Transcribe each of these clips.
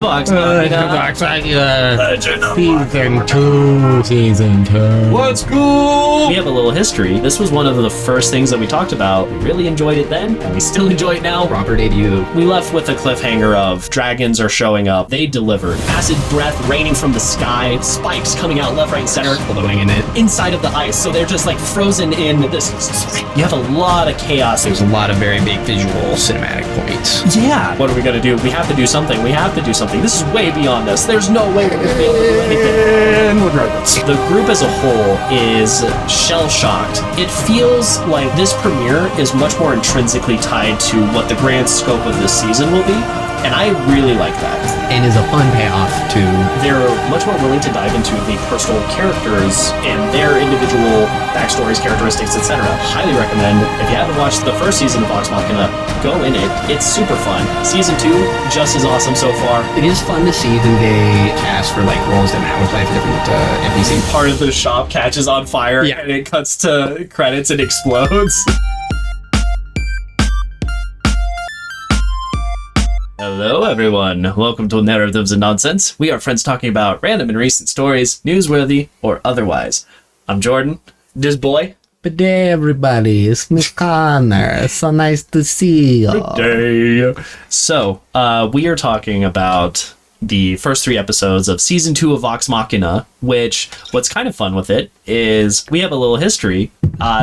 Vox Machina. Legend of Season 2. Let's go! We have a little history. This was one of the first things that we talked about. We really enjoyed it then, and we still enjoy it now. Robert, did you? We left with a cliffhanger of dragons are showing up. They delivered. Acid breath raining from the sky, spikes coming out left, right, and center. Floating in it. Inside of the ice, so they're just like frozen in this. You have a lot of chaos. There's a lot of very big visual cinematic points. Yeah. What are we gonna do? We have to do something. We have to do something. This is way beyond us. There's no way we're gonna be able to do anything. The group as a whole is shell-shocked. It feels like this premiere is much more intrinsically tied to what the grand scope of this season will be, and I really like that. And is a fun payoff to... They're much more willing to dive into the personal characters and their individual backstories, characteristics, etc. Highly recommend. If you haven't watched the first season of Vox Machina, go in it. It's super fun. Season 2, just as awesome so far. It is fun to see who they cast for like roles that matter with like different NPCs. Part of the shop catches on fire, Yeah. and it cuts to credits and explodes. Hello everyone, welcome to Narratives and Nonsense. We are friends talking about random and recent stories, newsworthy or otherwise. I'm Jordan, this boy. Good day, everybody. It's Miss Connor. So nice to see you. Good day. So, we are talking about the first 3 episodes of Season 2 of Vox Machina, which, what's kind of fun with it is we have a little history.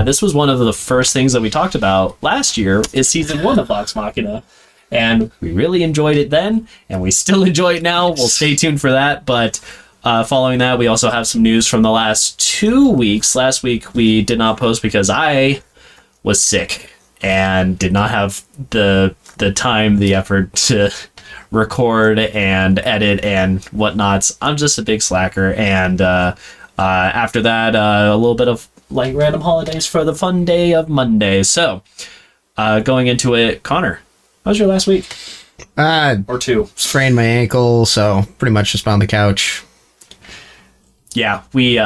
This was one of the first things that we talked about last year, is Season 1 of Vox Machina. And we really enjoyed it then, and we still enjoy it now. We'll stay tuned for that, but following that, we also have some news from the last 2 weeks. Last week, we did not post because I was sick and did not have the time, the effort to record and edit and whatnots. I'm just a big slacker, and after that, a little bit of like random holidays for the fun day of Monday. So, going into it, Connor, how was your last week? Or 2? Sprained my ankle, so pretty much just on the couch. Yeah, we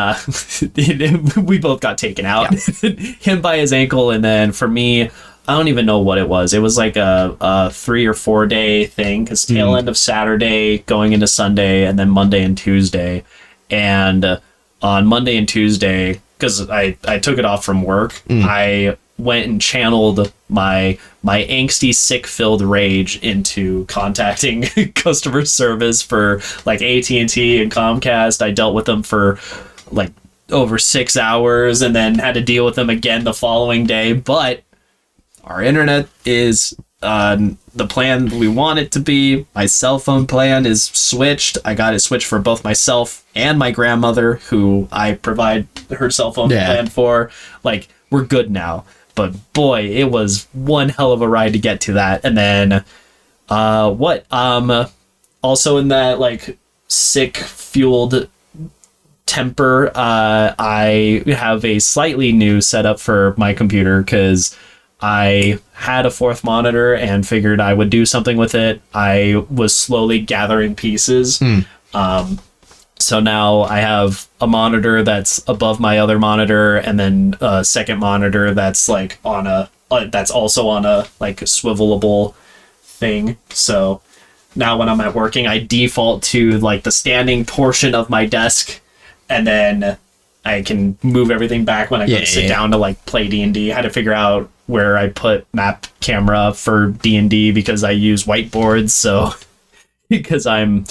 we both got taken out. Yeah. Him by his ankle, and then for me, I don't even know what it was. It was like a 3 or 4 day thing, because tail end of Saturday going into Sunday, and then Monday and Tuesday. And on Monday and Tuesday, because I took it off from work, I went and channeled my angsty, sick-filled rage into contacting customer service for like AT&T and Comcast. I dealt with them for like over 6 hours and then had to deal with them again the following day. But our internet is the plan we want it to be. My cell phone plan is switched. I got it switched for both myself and my grandmother, who I provide her cell phone plan for. Like, we're good now. But boy, it was one hell of a ride to get to that. And then, also in that, like, sick-fueled temper, I have a slightly new setup for my computer, because I had a 4th monitor and figured I would do something with it. I was slowly gathering pieces. So now I have a monitor that's above my other monitor, and then a second monitor that's like on a that's also on a like swivelable thing. So now when I'm at working, I default to like the standing portion of my desk, and then I can move everything back when I go to sit down to like play D&D. I had to figure out where I put map camera for D&D because I use whiteboards. So because I'm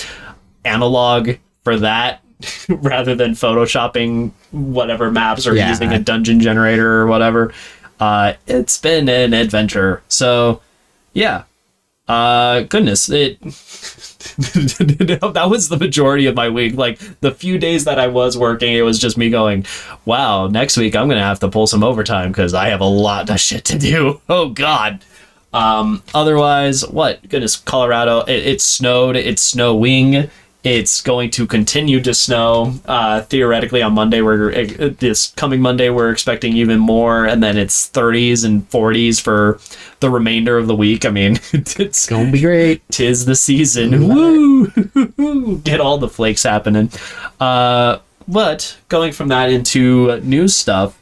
analog for that rather than photoshopping whatever maps or using a dungeon generator or whatever. It's been an adventure. So yeah, goodness, that was the majority of my week. Like the few days that I was working, it was just me going, wow, next week I'm gonna have to pull some overtime because I have a lot of shit to do. Oh god. Otherwise, what goodness, Colorado, it snowed, it's snowing. It's going to continue to snow. Theoretically, on Monday, this coming Monday, we're expecting even more, and then it's 30s and 40s for the remainder of the week. I mean, it's Gonna be great. 'Tis the season. Woo! Get all the flakes happening. But going from that into news stuff,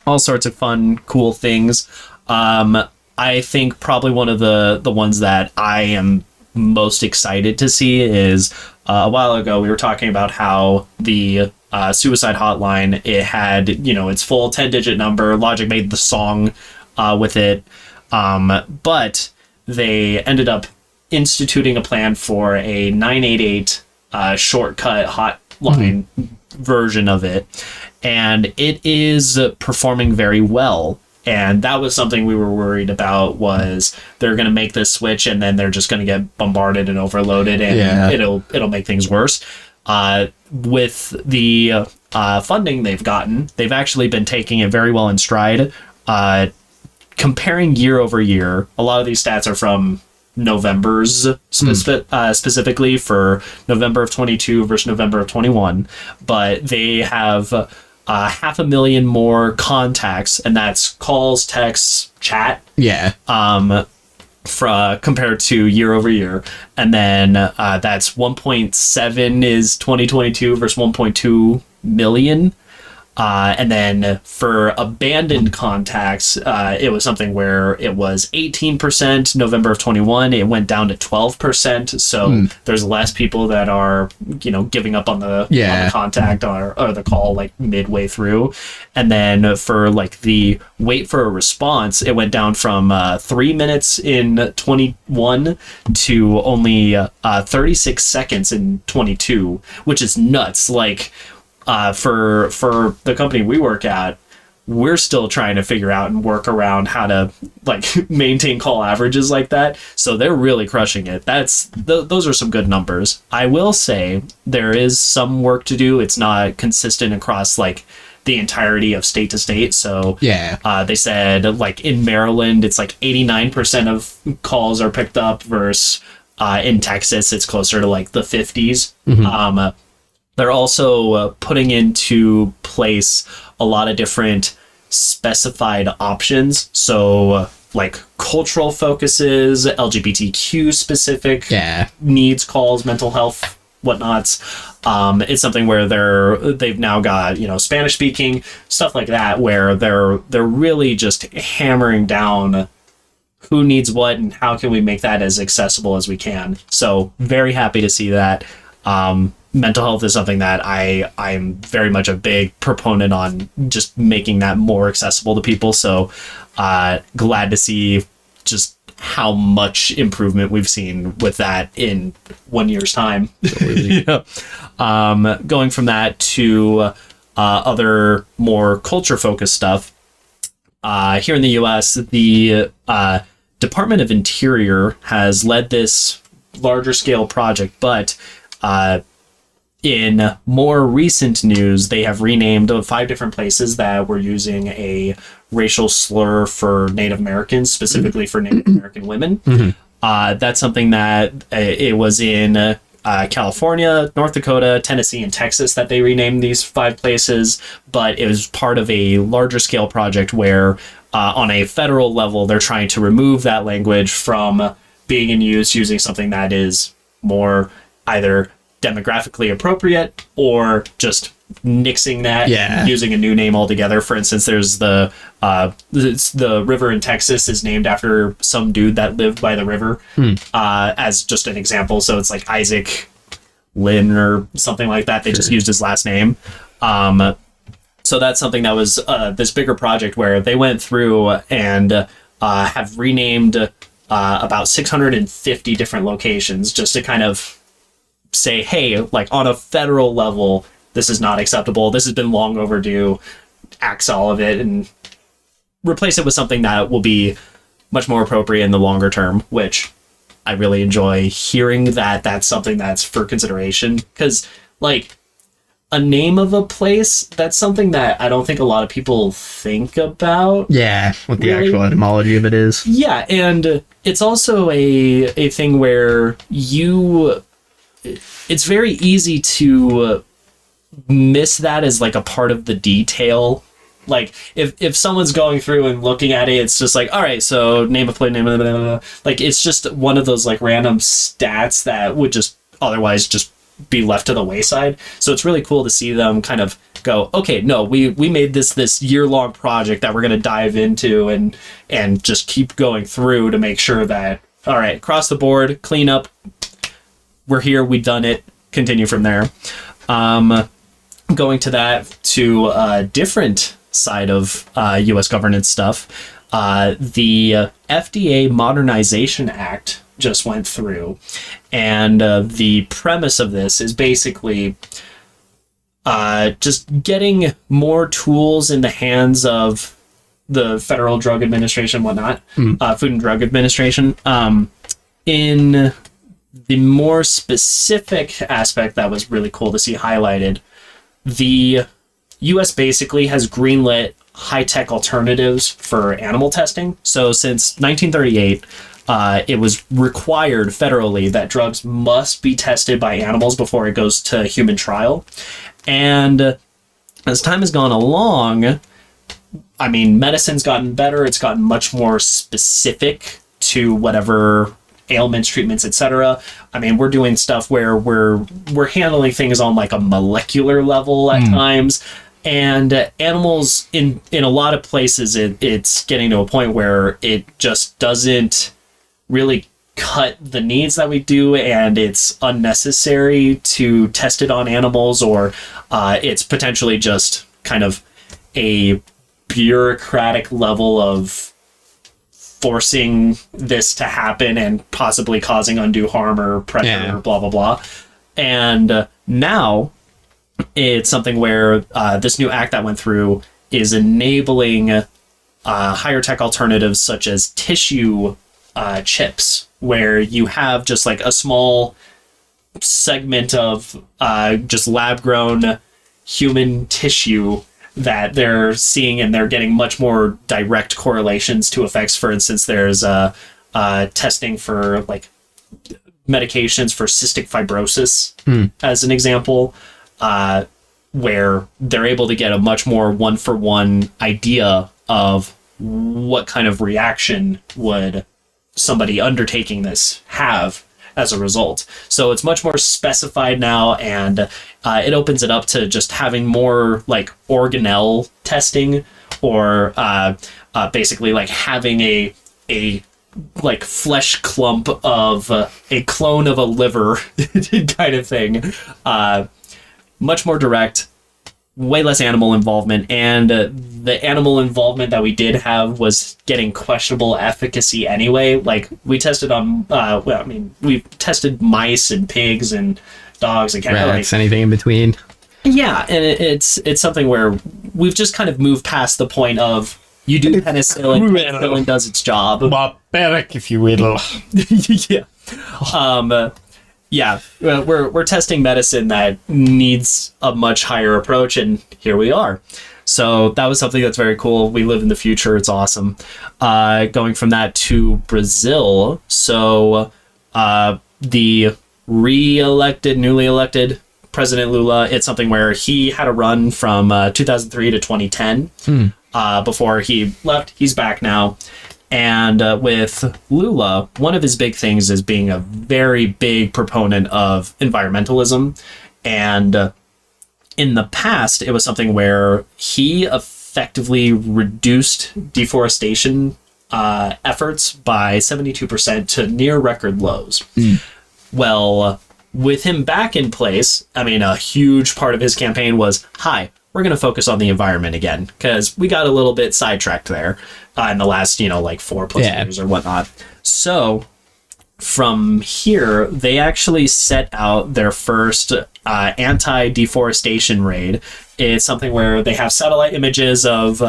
all sorts of fun, cool things. I think probably one of the ones that I am most excited to see is a while ago we were talking about how the suicide hotline, it had, its full 10-digit number. Logic made the song with it, but they ended up instituting a plan for a 988 shortcut hotline version of it, and it is performing very well. And that was something we were worried about, was they're going to make this switch and then they're just going to get bombarded and overloaded, and it'll make things worse. With the funding they've gotten, they've actually been taking it very well in stride. Comparing year over year, a lot of these stats are from November's specifically for November of 22 versus November of 21, but they have 500,000 more contacts, and that's calls, texts, chat. Yeah. Compared to year over year, and then that's 1.7 is 2022 versus 1.2 million. And then for abandoned contacts, it was something where it was 18% November of 21. It went down to 12%. So there's less people that are, giving up on the contact or the call like midway through. And then for like the wait for a response, it went down from 3 minutes in 21 to only 36 seconds in 22, which is nuts. Like, for the company we work at, we're still trying to figure out and work around how to like maintain call averages like that. So they're really crushing it. Those are some good numbers. I will say there is some work to do. It's not consistent across like the entirety of state to state. So they said like in Maryland, it's like 89% of calls are picked up versus in Texas, it's closer to like the 50s. They're also putting into place a lot of different specified options. So like cultural focuses, LGBTQ specific needs calls, mental health, whatnots. It's something where they've now got, Spanish speaking, stuff like that, where they're really just hammering down who needs what and how can we make that as accessible as we can. So very happy to see that. Mental health is something that I'm very much a big proponent on, just making that more accessible to people. So glad to see just how much improvement we've seen with that in 1 year's time. Going from that to other more culture focused stuff. Here in the US, the Department of Interior has led this larger scale project, but in more recent news, they have renamed 5 different places that were using a racial slur for Native Americans, specifically for Native American women. That's something that it was in California, North Dakota, Tennessee, and Texas that they renamed these 5 places, but it was part of a larger scale project where on a federal level, they're trying to remove that language from being in use, using something that is more either demographically appropriate or just nixing that, using a new name altogether. For instance, there's the river in Texas is named after some dude that lived by the river, as just an example. So it's like Isaac Lynn or something like that. They just used his last name. So that's something that was this bigger project where they went through and have renamed about 650 different locations just to kind of say, hey, like on a federal level, this is not acceptable. This has been long overdue. Axe all of it and replace it with something that will be much more appropriate in the longer term, which I really enjoy hearing that that's something that's for consideration. Because, like, a name of a place, that's something that I don't think a lot of people think about. Yeah, what the actual etymology of it is. Yeah, and it's also a thing where it's very easy to miss that as like a part of the detail. Like if someone's going through and looking at it, it's just like, all right, so name of place, name of blah, blah, blah. Like it's just one of those like random stats that would just otherwise just be left to the wayside. So it's really cool to see them kind of go, okay, no, we made this year-long project that we're going to dive into and just keep going through to make sure that all right, across the board, clean up. We're here. We've done it. Continue from there. Going to that to a different side of U.S. governance stuff, the FDA Modernization Act just went through, and the premise of this is basically just getting more tools in the hands of the Federal Drug Administration, whatnot, Food and Drug Administration, in the more specific aspect that was really cool to see highlighted. The U.S. basically has greenlit high-tech alternatives for animal testing. So since 1938, it was required federally that drugs must be tested by animals before it goes to human trial. And as time has gone along, I mean, medicine's gotten better. It's gotten much more specific to whatever ailments, treatments, etc. I mean, we're doing stuff where we're handling things on like a molecular level at times, and animals in a lot of places it's getting to a point where it just doesn't really cut the needs that we do, and it's unnecessary to test it on animals, or it's potentially just kind of a bureaucratic level of forcing this to happen and possibly causing undue harm or pressure or blah, blah, blah. And now it's something where this new act that went through is enabling higher tech alternatives such as tissue chips, where you have just like a small segment of just lab grown human tissue that they're seeing, and they're getting much more direct correlations to effects. For instance, there's testing for like medications for cystic fibrosis as an example, where they're able to get a much more one-for-one idea of what kind of reaction would somebody undertaking this have as a result. So it's much more specified now, and it opens it up to just having more like organelle testing, or basically like having a like flesh clump of a clone of a liver kind of thing. Much more direct, way less animal involvement, and the animal involvement that we did have was getting questionable efficacy anyway. Like we tested on, we tested mice and pigs and dogs and cats. Rats, anything in between. Yeah, and it's something where we've just kind of moved past the point of you do penicillin, penicillin does its job. Barbaric, if you will. Yeah. We're testing medicine that needs a much higher approach, and here we are. So that was something that's very cool. We live in the future. It's awesome. Going from that to Brazil. So the newly elected President Lula, it's something where he had a run from 2003 to 2010 before he left. He's back now. And with Lula, one of his big things is being a very big proponent of environmentalism. And in the past, it was something where he effectively reduced deforestation efforts by 72% to near record lows. Well, with him back in place, I mean, a huge part of his campaign was, we're going to focus on the environment again, because we got a little bit sidetracked there in the last, like 4+ years or whatnot. So from here, they actually set out their first anti-deforestation raid. It's something where they have satellite images of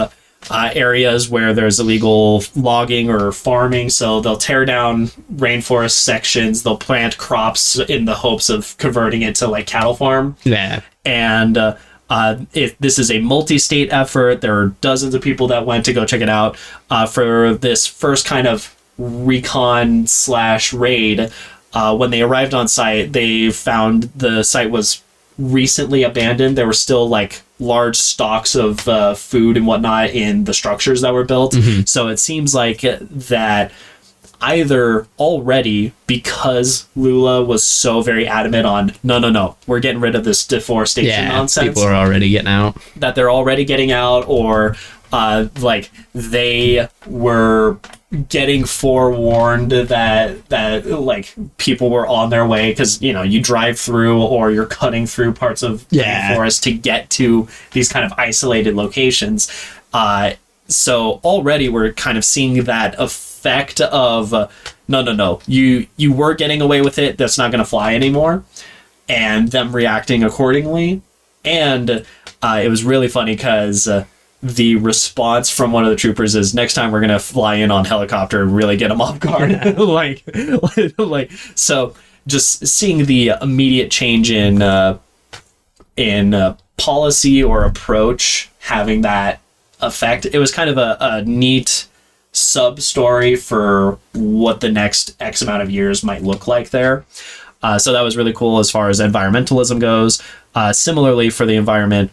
areas where there's illegal logging or farming. So they'll tear down rainforest sections. They'll plant crops in the hopes of converting it to like cattle farm. Yeah. And this is a multi-state effort. There are dozens of people that went to go check it out for this first kind of recon/raid. When they arrived on site, they found the site was recently abandoned. There were still like large stocks of food and whatnot in the structures that were built. So it seems like that either already, because Lula was so very adamant on no, we're getting rid of this deforestation nonsense. People are already getting out. That they're already getting out, or like they were getting forewarned that like people were on their way, because you drive through or you're cutting through parts of the forest to get to these kind of isolated locations. So already we're kind of seeing that effect of no, you were getting away with it, that's not going to fly anymore, and them reacting accordingly. And it was really funny because the response from one of the troopers is, next time we're going to fly in on helicopter and really get them off guard. like, so just seeing the immediate change in policy or approach having that effect, it was kind of a neat sub story for what the next X amount of years might look like there. So that was really cool as far as environmentalism goes. Similarly, for the environment,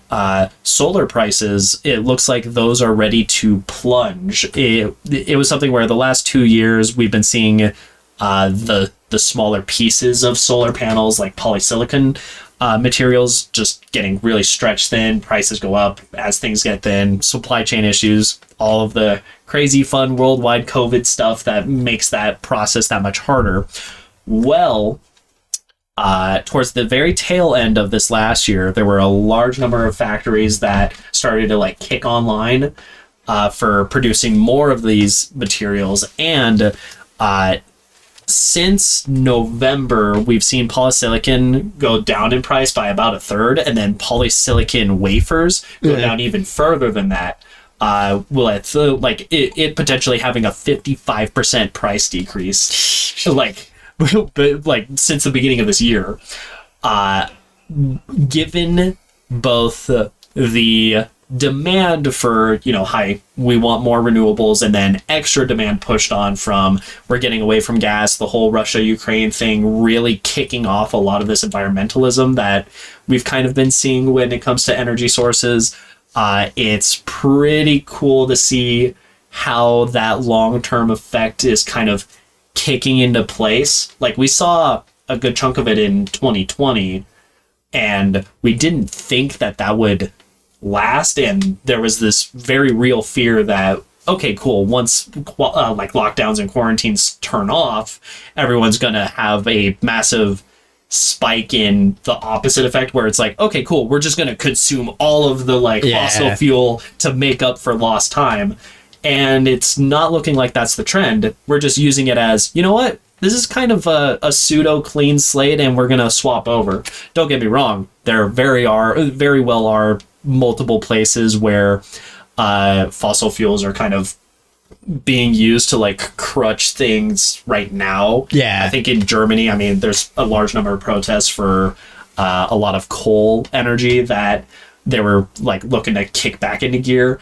solar prices, it looks like those are ready to plunge. It was something where the last 2 years we've been seeing the smaller pieces of solar panels, like polysilicon materials, just getting really stretched thin. Prices go up as things get thin. Supply chain issues, all of the crazy fun worldwide COVID stuff that makes that process that much harder. Well, towards the very tail end of this last year, there were a large number of factories that started to like kick online for producing more of these materials. And since November, we've seen polysilicon go down in price by about a third, and then polysilicon wafers go down even further than that. It potentially having a 55% price decrease. Like since the beginning of this year, given both the demand for, we want more renewables, and then extra demand pushed on from we're getting away from gas, the whole Russia-Ukraine thing really kicking off a lot of this environmentalism that we've kind of been seeing when it comes to energy sources. It's pretty cool to see how that long-term effect is kind of kicking into place. Like, we saw a good chunk of it in 2020, and we didn't think that would last, and there was this very real fear that, okay, cool, once like lockdowns and quarantines turn off, everyone's gonna have a massive spike in the opposite effect, where it's like, okay, cool, we're just gonna consume all of the fossil fuel to make up for lost time. And it's not looking like that's the trend. We're just using it as, you know what? This is kind of a pseudo clean slate, and we're going to swap over. Don't get me wrong. There very well are multiple places where fossil fuels are kind of being used to crutch things right now. Yeah. I think in Germany, there's a large number of protests for a lot of coal energy that they were looking to kick back into gear.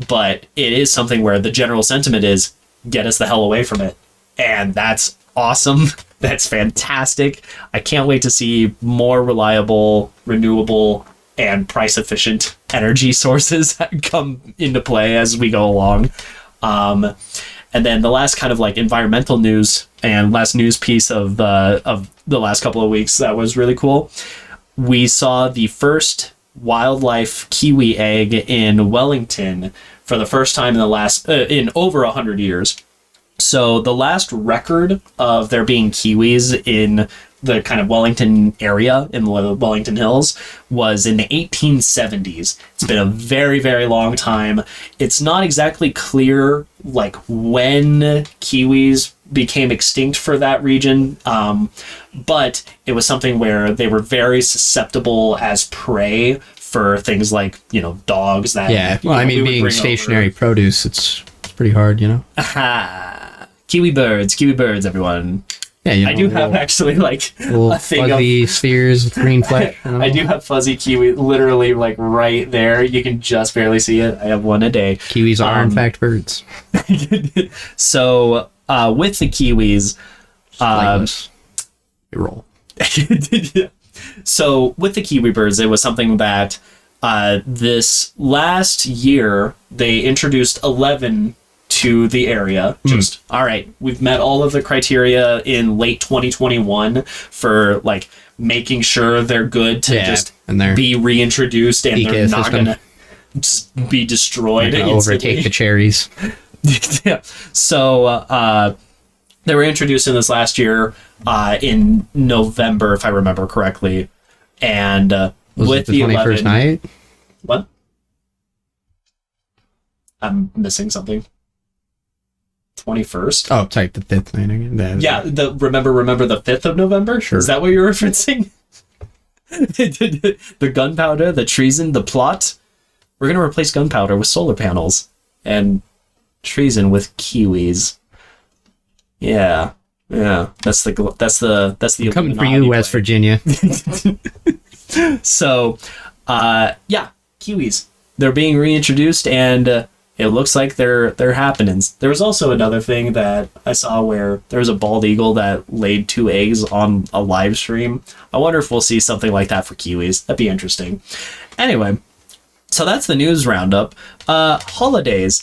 But it is something where the general sentiment is, get us the hell away from it. And that's awesome. That's fantastic. I can't wait to see more reliable, renewable, and price-efficient energy sources come into play as we go along. And then the last kind of environmental news and last news piece of the last couple of weeks that was really cool. We saw the first wildlife kiwi egg in Wellington for the first time in over 100 years. So the last record of there being kiwis in the kind of Wellington area, in the Wellington Hills, was in the 1870s. It's been a very, very long time. It's not exactly clear when kiwis became extinct for that region, but it was something where they were very susceptible as prey for things like dogs that being stationary produce, it's pretty hard. Aha. Kiwi birds, everyone. Yeah, I do have actually little a thing fuzzy spheres with green flesh. I do have fuzzy kiwi literally right there. You can just barely see it. I have one a day. Kiwis are in fact birds. So with the kiwis, they roll. So with the kiwi birds, it was something that this last year they introduced 11 to the area. Just all right, we've met all of the criteria in late 2021 for making sure they're good to just and be reintroduced, and they're not gonna just be destroyed. Overtake the cherries. Yeah. So they were introducing this last year in November, if I remember correctly, and Was with it the 21st 11 night? What? I'm missing something. 21st. Oh, type the 5th night again. Yeah, remember the 5th of November? Sure. Is that what you're referencing? The gunpowder, the treason, the plot. We're going to replace gunpowder with solar panels and treason with kiwis. Yeah. That's the Coming for you, West Virginia. So, yeah, kiwis. They're being reintroduced, and it looks like they're happenings. There was also another thing that I saw where there was a bald eagle that laid 2 eggs on a live stream. I wonder if we'll see something like that for kiwis. That'd be interesting. Anyway, so that's the news roundup. Holidays.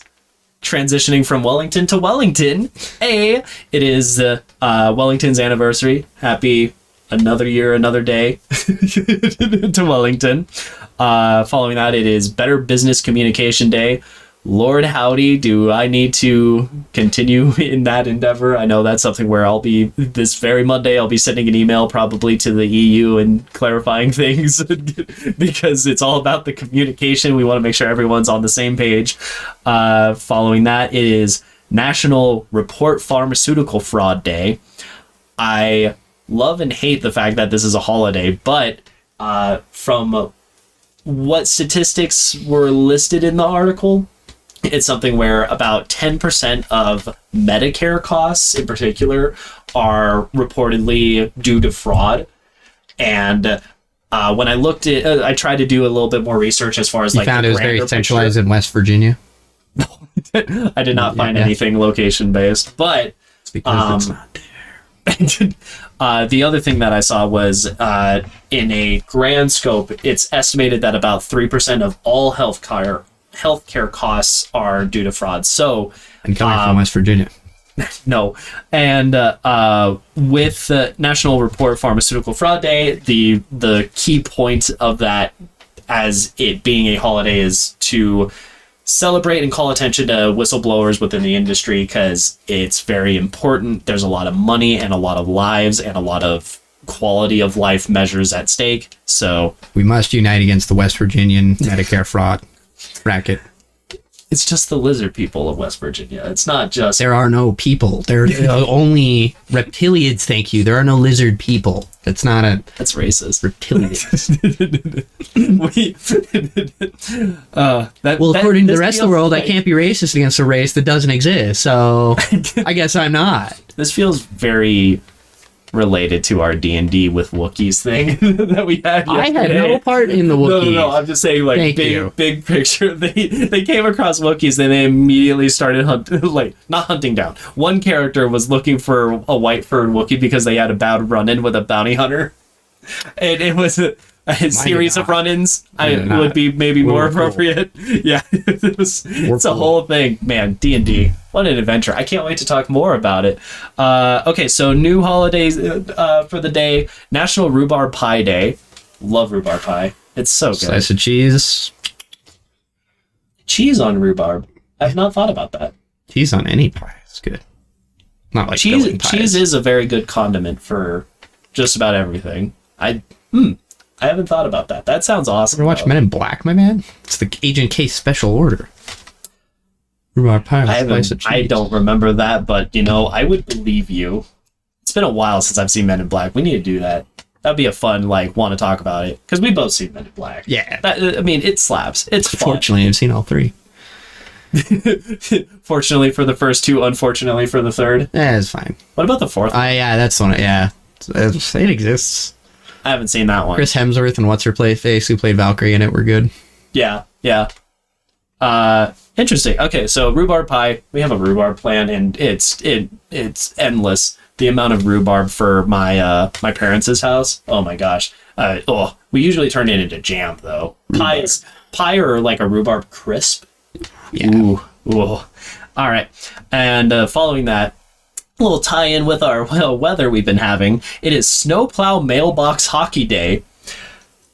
Transitioning from Wellington to Wellington. It is Wellington's anniversary. Happy another year, another day to Wellington. Following that, it is Better Business Communication Day. Lord howdy, do I need to continue in that endeavor? I know that's something where I'll be, this very Monday, I'll be sending an email probably to the EU and clarifying things because it's all about the communication. We want to make sure everyone's on the same page. Following that, it is National Report Pharmaceutical Fraud Day. I love and hate the fact that this is a holiday, but from what statistics were listed in the article, it's something where about 10% of Medicare costs in particular are reportedly due to fraud. And when I looked at, I tried to do a little bit more research as far as You like found the it was very grander centralized picture. in West Virginia. I did not find anything location based, but It's because it's not there. the other thing that I saw was in a grand scope, it's estimated that about 3% of all healthcare costs are due to fraud. So, And coming from West Virginia. no. And with the National Report Pharmaceutical Fraud Day, the key point of that, as it being a holiday, is to celebrate and call attention to whistleblowers within the industry because it's very important. There's a lot of money and a lot of lives and a lot of quality of life measures at stake. So We must unite against the West Virginian Medicare fraud racket. it's just the lizard people of West Virginia. It's not just... There are no people. There are only reptilians, thank you. There are no lizard people. That's not a That's racist. reptilian. Well, According to the rest of the world, I can't be racist against a race that doesn't exist, so I guess I'm not. This feels very related to our D&D with Wookiees thing that we had yesterday. I had no part in the Wookiees. No. I'm just saying, like, Thank you. big picture. They came across Wookiees, and they immediately started not hunting down. One character was looking for a white furred Wookiee because they had a bad run-in with a bounty hunter, and it was a series of run-ins. Would be maybe more appropriate. Yeah, it's a whole thing, man. D&D, what an adventure! I can't wait to talk more about it. Okay, so new holidays for the day: National Rhubarb Pie Day. Love rhubarb pie. It's so good. Slice of cheese. Cheese on rhubarb. I've not thought about that. Cheese on any pie is good. Not like filling pies. Cheese is a very good condiment for just about everything. I haven't thought about that. That sounds awesome. Ever watch though. Men in Black, my man? It's the Agent K special order. Rhubarb pie with a slice of cheese. I don't remember that, but I would believe you. It's been a while since I've seen Men in Black. We need to do that. That'd be a fun, want to talk about it. Because we both seen Men in Black. Yeah. It slaps. It's fun. Fortunately, I've seen all three. Fortunately for the first two, unfortunately for the third. It's fine. What about the fourth one? Yeah, that's the one. Yeah. It exists. I haven't seen that one. Chris Hemsworth and what's-her-face who played Valkyrie in it were good. Yeah. Interesting. Okay, so rhubarb pie. We have a rhubarb plant, and it's endless. The amount of rhubarb for my parents' house. Oh my gosh. We usually turn it into jam though. Pie or like a rhubarb crisp. Yeah. Ooh. All right. And following that, a little tie-in with our weather we've been having. It is Snowplow Mailbox Hockey Day.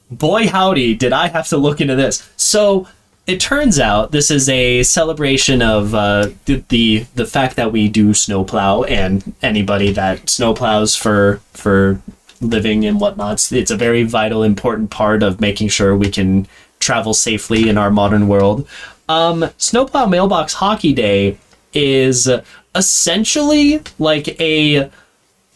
Boy howdy, did I have to look into this. So it turns out this is a celebration of the fact that we do snowplow, and anybody that snowplows for living and whatnot. It's a very vital, important part of making sure we can travel safely in our modern world. Snowplow Mailbox Hockey Day is essentially like a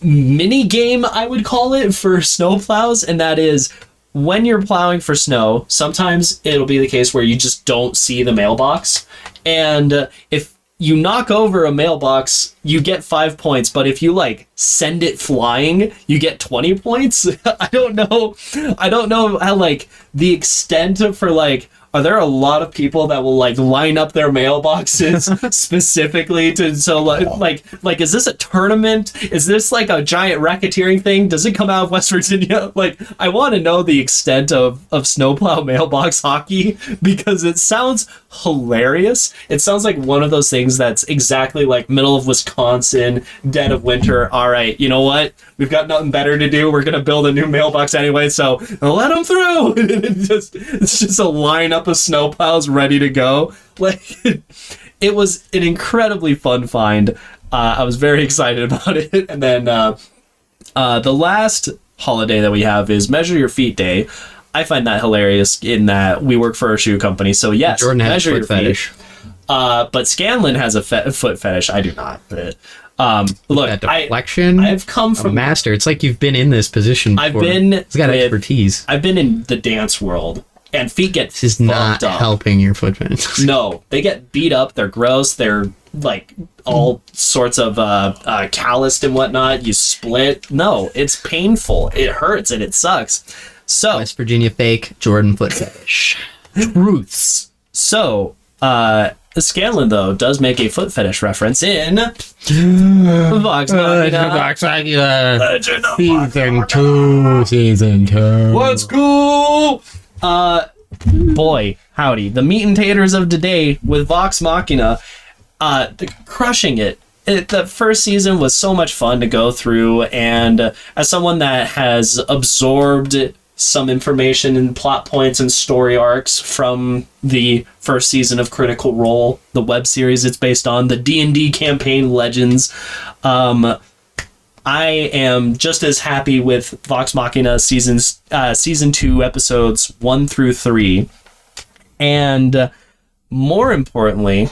mini game, I would call it, for snowplows, and that is when you're plowing for snow, sometimes it'll be the case where you just don't see the mailbox, and if you knock over a mailbox, you get 5 points, but if you like send it flying, you get 20 points. I don't know how like the extent for like, are there a lot of people that will like line up their mailboxes specifically to, so like is this a tournament? Is this like a giant racketeering thing? Does it come out of West Virginia? Like, I want to know the extent of snowplow mailbox hockey, because it sounds hilarious. It sounds like one of those things that's exactly like middle of Wisconsin, dead of winter. All right, you know what? We've got nothing better to do. We're gonna build a new mailbox anyway, so let them through. It's just a lineup of snowplows ready to go. Like, it was an incredibly fun find. I was very excited about it. And then the last holiday that we have is Measure Your Feet Day. I find that hilarious in that we work for a shoe company, so yes, Jordan has measure a your foot fetish. feet. But Scanlon has a foot fetish. I do not. But look, That deflection. I've come a from master. It's like you've been in this position before. He's got expertise. I've been in the dance world, and feet get This is not fucked up. helping your foot fetish. No, they get beat up. They're gross. They're like all sorts of calloused and whatnot. You split. No, it's painful. It hurts and it sucks. So West Virginia fake, Jordan foot fetish. truths. So Scanlon though does make a foot fetish reference in Vox Machina. Legend of Vox Season 2. Let's go! Boy, howdy. The meat and taters of today with Vox Machina, crushing it. The first season was so much fun to go through, and as someone that has absorbed some information and plot points and story arcs from the first season of Critical Role, the web series it's based on, the D&D campaign Legends, I am just as happy with Vox Machina season 2 episodes 1 through 3, and more importantly,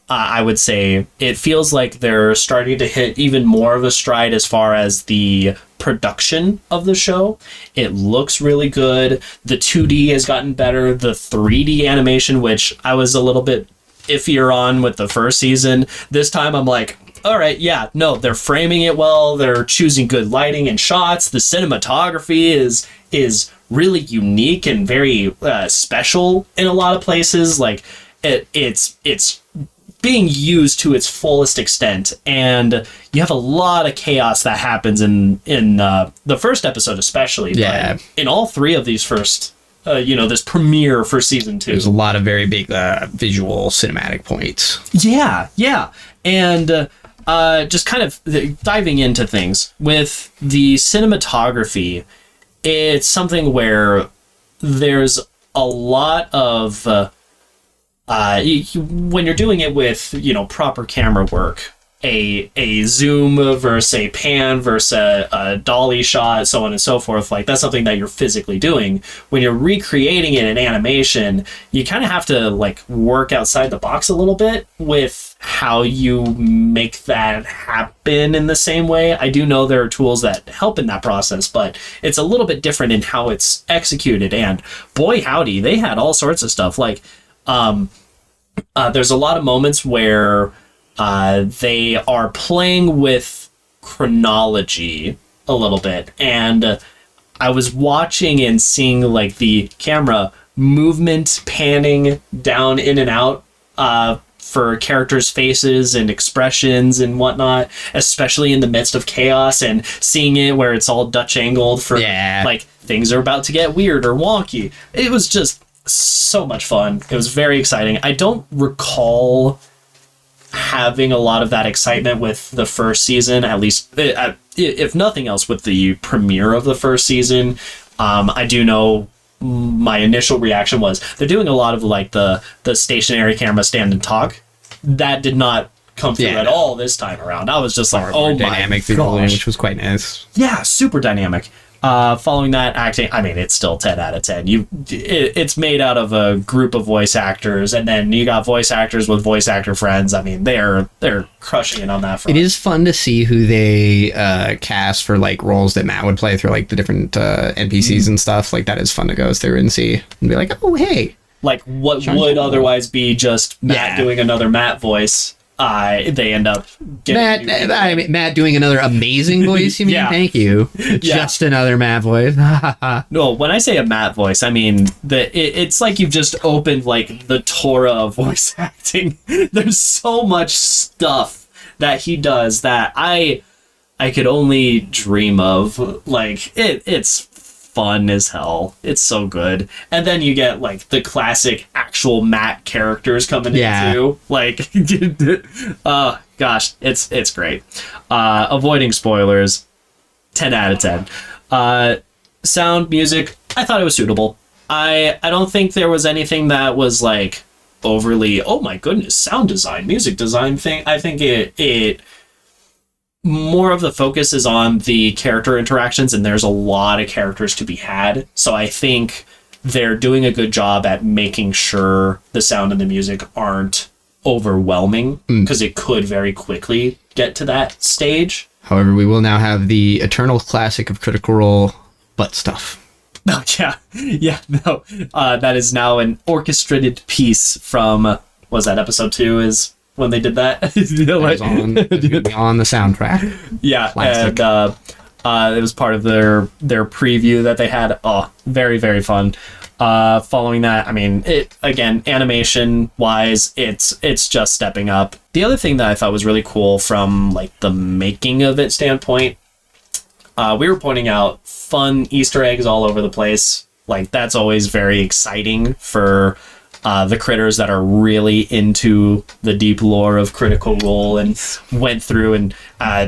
I would say it feels like they're starting to hit even more of a stride as far as the production of the show. It looks really good. The 2D has gotten better. The 3D animation, which I was a little bit iffier on with the first season, this time I'm like, all right, yeah, no, they're framing it well. They're choosing good lighting and shots. The cinematography is really unique and very special in a lot of places. Like it's being used to its fullest extent, and you have a lot of chaos that happens in the first episode especially. Yeah. But in all three of these first, this premiere for season 2. There's a lot of very big visual cinematic points. Yeah. And just kind of diving into things with the cinematography, it's something where there's a lot of when you're doing it with proper camera work, a zoom versus a pan versus a dolly shot, so on and so forth, like that's something that you're physically doing. When you're recreating it in animation, you kind of have to like work outside the box a little bit with how you make that happen in the same way. I do know there are tools that help in that process, but it's a little bit different in how it's executed, and boy howdy, they had all sorts of stuff. Like there's a lot of moments where they are playing with chronology a little bit, and I was watching and seeing like the camera movement panning down in and out for characters' faces and expressions and whatnot, especially in the midst of chaos, and seeing it where it's all Dutch angled for like things are about to get weird or wonky. It was just so much fun. It was very exciting. I don't recall having a lot of that excitement with the first season, at least if nothing else with the premiere of the first season. I do know my initial reaction was they're doing a lot of like the stationary camera stand and talk. That did not come through at all this time around. I was just like, oh my dynamic gosh. which was quite nice. Yeah, super dynamic. Following that, acting, I mean, it's still 10 out of 10. It's made out of a group of voice actors, and then you got voice actors with voice actor friends. I mean, they're crushing it on that front. It is fun to see who they cast for like roles that Matt would play through like the different NPCs and stuff. Like that is fun to go through and see and be like, oh hey, like what would otherwise be just Matt doing another Matt voice. They end up getting Matt doing another amazing voice. You mean? Yeah. Thank you. Just another Matt voice. No, when I say a Matt voice, I mean it's like you've just opened like the Torah of voice acting. There's so much stuff that he does that I could only dream of. Like it's fun as hell. It's so good. And then you get like the classic actual Matt characters coming in too. Like gosh, it's great. Avoiding spoilers, 10 out of 10. Sound, music, I thought it was suitable. I don't think there was anything that was like overly, oh my goodness, sound design, music design thing. I think it more of the focus is on the character interactions, and there's a lot of characters to be had. So I think they're doing a good job at making sure the sound and the music aren't overwhelming, because it could very quickly get to that stage. However, we will now have the eternal classic of Critical Role butt stuff. Oh, yeah, no. That is now an orchestrated piece from, was that episode 2 is when they did that? It was on the soundtrack. Yeah, classic. And it was part of their preview that they had. Oh, very, very fun. Following that, I mean, it again, animation wise, it's just stepping up. The other thing that I thought was really cool from like the making of it standpoint, we were pointing out fun Easter eggs all over the place. Like that's always very exciting for the critters that are really into the deep lore of Critical Role and went through. And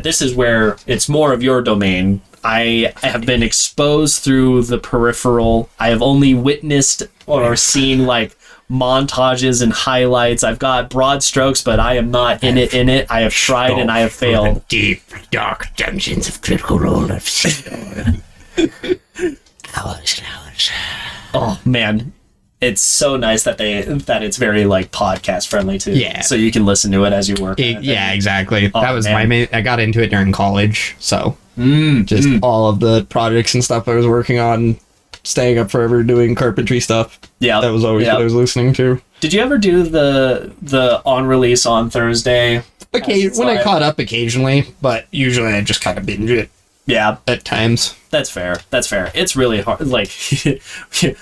this is where it's more of your domain. I have been exposed through the peripheral. I have only witnessed or seen like montages and highlights. I've got broad strokes, but I am not in it. I have tried and I have failed. Deep, dark dungeons of Critical Role. I've seen hours and hours. Oh man, it's so nice that it's very like podcast friendly too. Yeah, so you can listen to it as you work. Yeah, exactly. Oh, that was man. my main. I got into it during college, so just all of the projects and stuff I was working on, staying up forever doing carpentry stuff. Yeah, that was always what I was listening to. Did you ever do the on release on Thursday? Okay, when I caught up occasionally, but usually I just kind of binge it. Yeah, at times. That's fair. It's really hard. Like,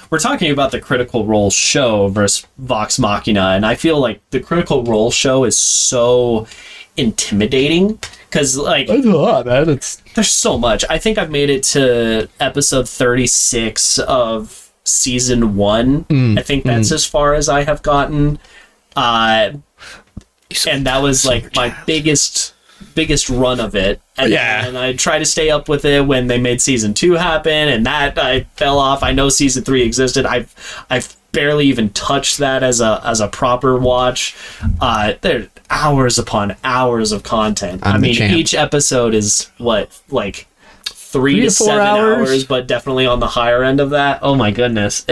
we're talking about the Critical Role show versus Vox Machina, and I feel like the Critical Role show is so intimidating because, like, there's a lot, man. There's so much. I think I've made it to episode 36 of season 1. I think that's as far as I have gotten. And that was like my biggest run of it. And I tried to stay up with it when they made season 2 happen, and that I fell off. I know season 3 existed. I've barely even touched that as a proper watch. There's hours upon hours of content. I mean, each episode is what, like 3 to 7 hours, but definitely on the higher end of that. Oh my goodness.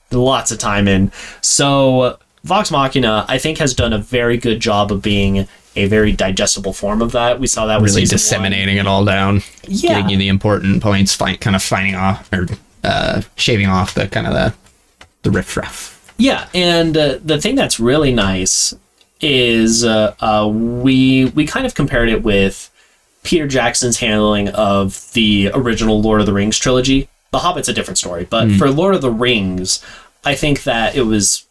Lots of time in. So Vox Machina, I think, has done a very good job of being a very digestible form of that. We saw that with really season disseminating it all down, getting you the important points, finding off or shaving off the kind of the riffraff. Yeah, and the thing that's really nice is we kind of compared it with Peter Jackson's handling of the original Lord of the Rings trilogy. The Hobbit's a different story, but for Lord of the Rings, I think that it was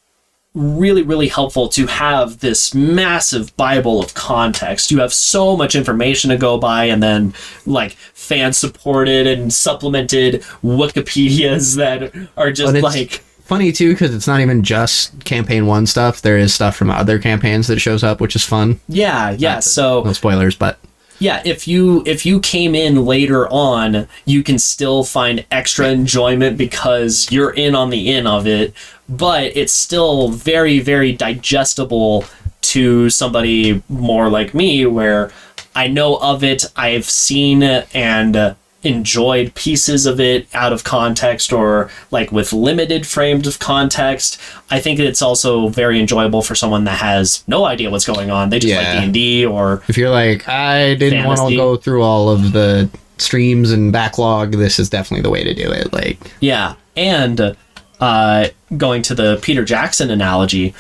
really, really helpful to have this massive Bible of context. You have so much information to go by, and then like fan-supported and supplemented Wikipedias that are just like... Funny too, because it's not even just campaign 1 stuff. There is stuff from other campaigns that shows up, which is fun. Yeah. So no spoilers, but Yeah, if you came in later on, you can still find extra enjoyment because you're in on the in of it, but it's still very, very digestible to somebody more like me, where I know of it, I've seen it and enjoyed pieces of it out of context or like with limited frames of context. I think it's also very enjoyable for someone that has no idea what's going on. They just like D&D, or if you're like, I didn't want to go through all of the streams and backlog, this is definitely the way to do it. Like, yeah. And going to the Peter Jackson analogy,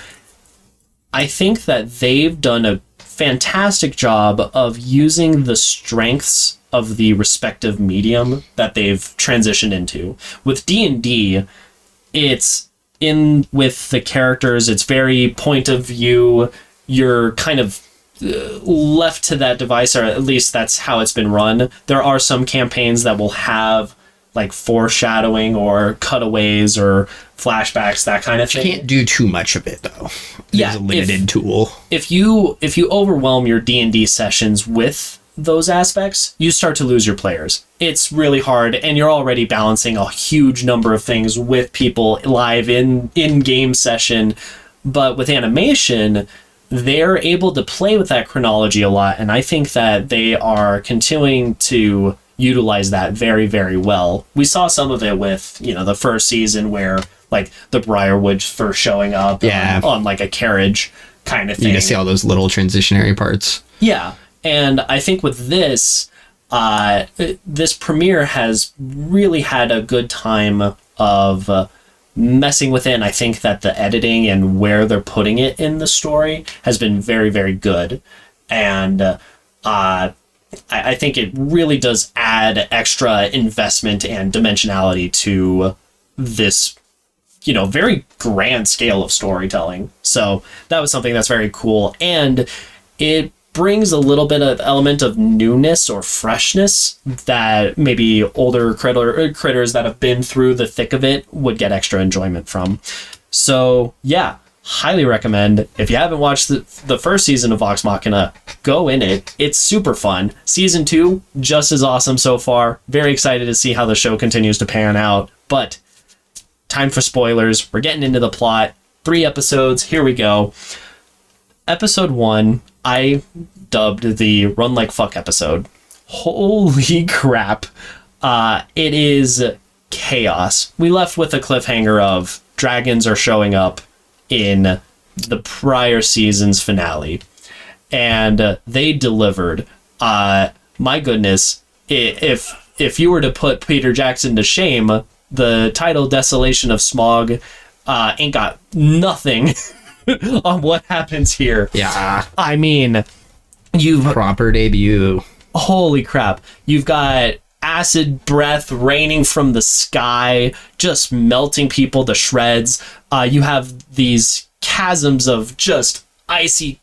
I think that they've done a fantastic job of using the strengths of the respective medium that they've transitioned into. With D&D, it's in with the characters, it's very point of view. You're kind of left to that device, or at least that's how it's been run. There are some campaigns that will have like foreshadowing or cutaways or flashbacks, that kind of thing. You can't do too much of it though. It's a limited tool. If you overwhelm your D&D sessions with those aspects, you start to lose your players. It's really hard, and you're already balancing a huge number of things with people live in game session. But with animation, they're able to play with that chronology a lot, and I think that they are continuing to utilize that very, very well. We saw some of it with, the first season where like the Briarwood first showing up on like a carriage kind of thing. You just see all those little transitionary parts. Yeah. And I think with this, this premiere has really had a good time of messing with it. And I think that the editing and where they're putting it in the story has been very, very good. And I think it really does add extra investment and dimensionality to this, very grand scale of storytelling. So that was something that's very cool. And it brings a little bit of element of newness or freshness that maybe older critters that have been through the thick of it would get extra enjoyment from. So yeah, highly recommend. If you haven't watched the first season of Vox Machina, go in it. It's super fun. Season 2, just as awesome so far. Very excited to see how the show continues to pan out. But time for spoilers. We're getting into the plot. 3 episodes. Here we go. Episode 1, I dubbed the Run Like Fuck episode. Holy crap. It is chaos. We left with a cliffhanger of dragons are showing up in the prior season's finale, and they delivered. My goodness, if you were to put Peter Jackson to shame, the title Desolation of Smog ain't got nothing on what happens here. Yeah, I mean, proper debut. Holy crap. You've got acid breath raining from the sky, just melting people to shreds. You have these chasms of just icy,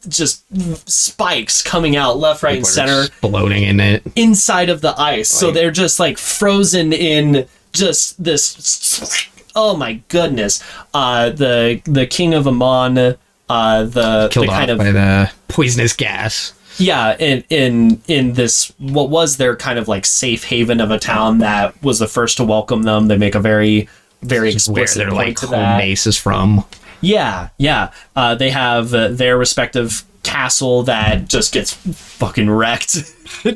just spikes coming out left, right, and center, exploding in it inside of the ice. So they're just like frozen in just this. Oh my goodness! The king of Amon, killed the kind off by the poisonous gas. Yeah, in this, what was their kind of like safe haven of a town that was the first to welcome them. They make a very, very explicit where their point like to home that. base is from. Yeah. They have their respective castle that just gets fucking wrecked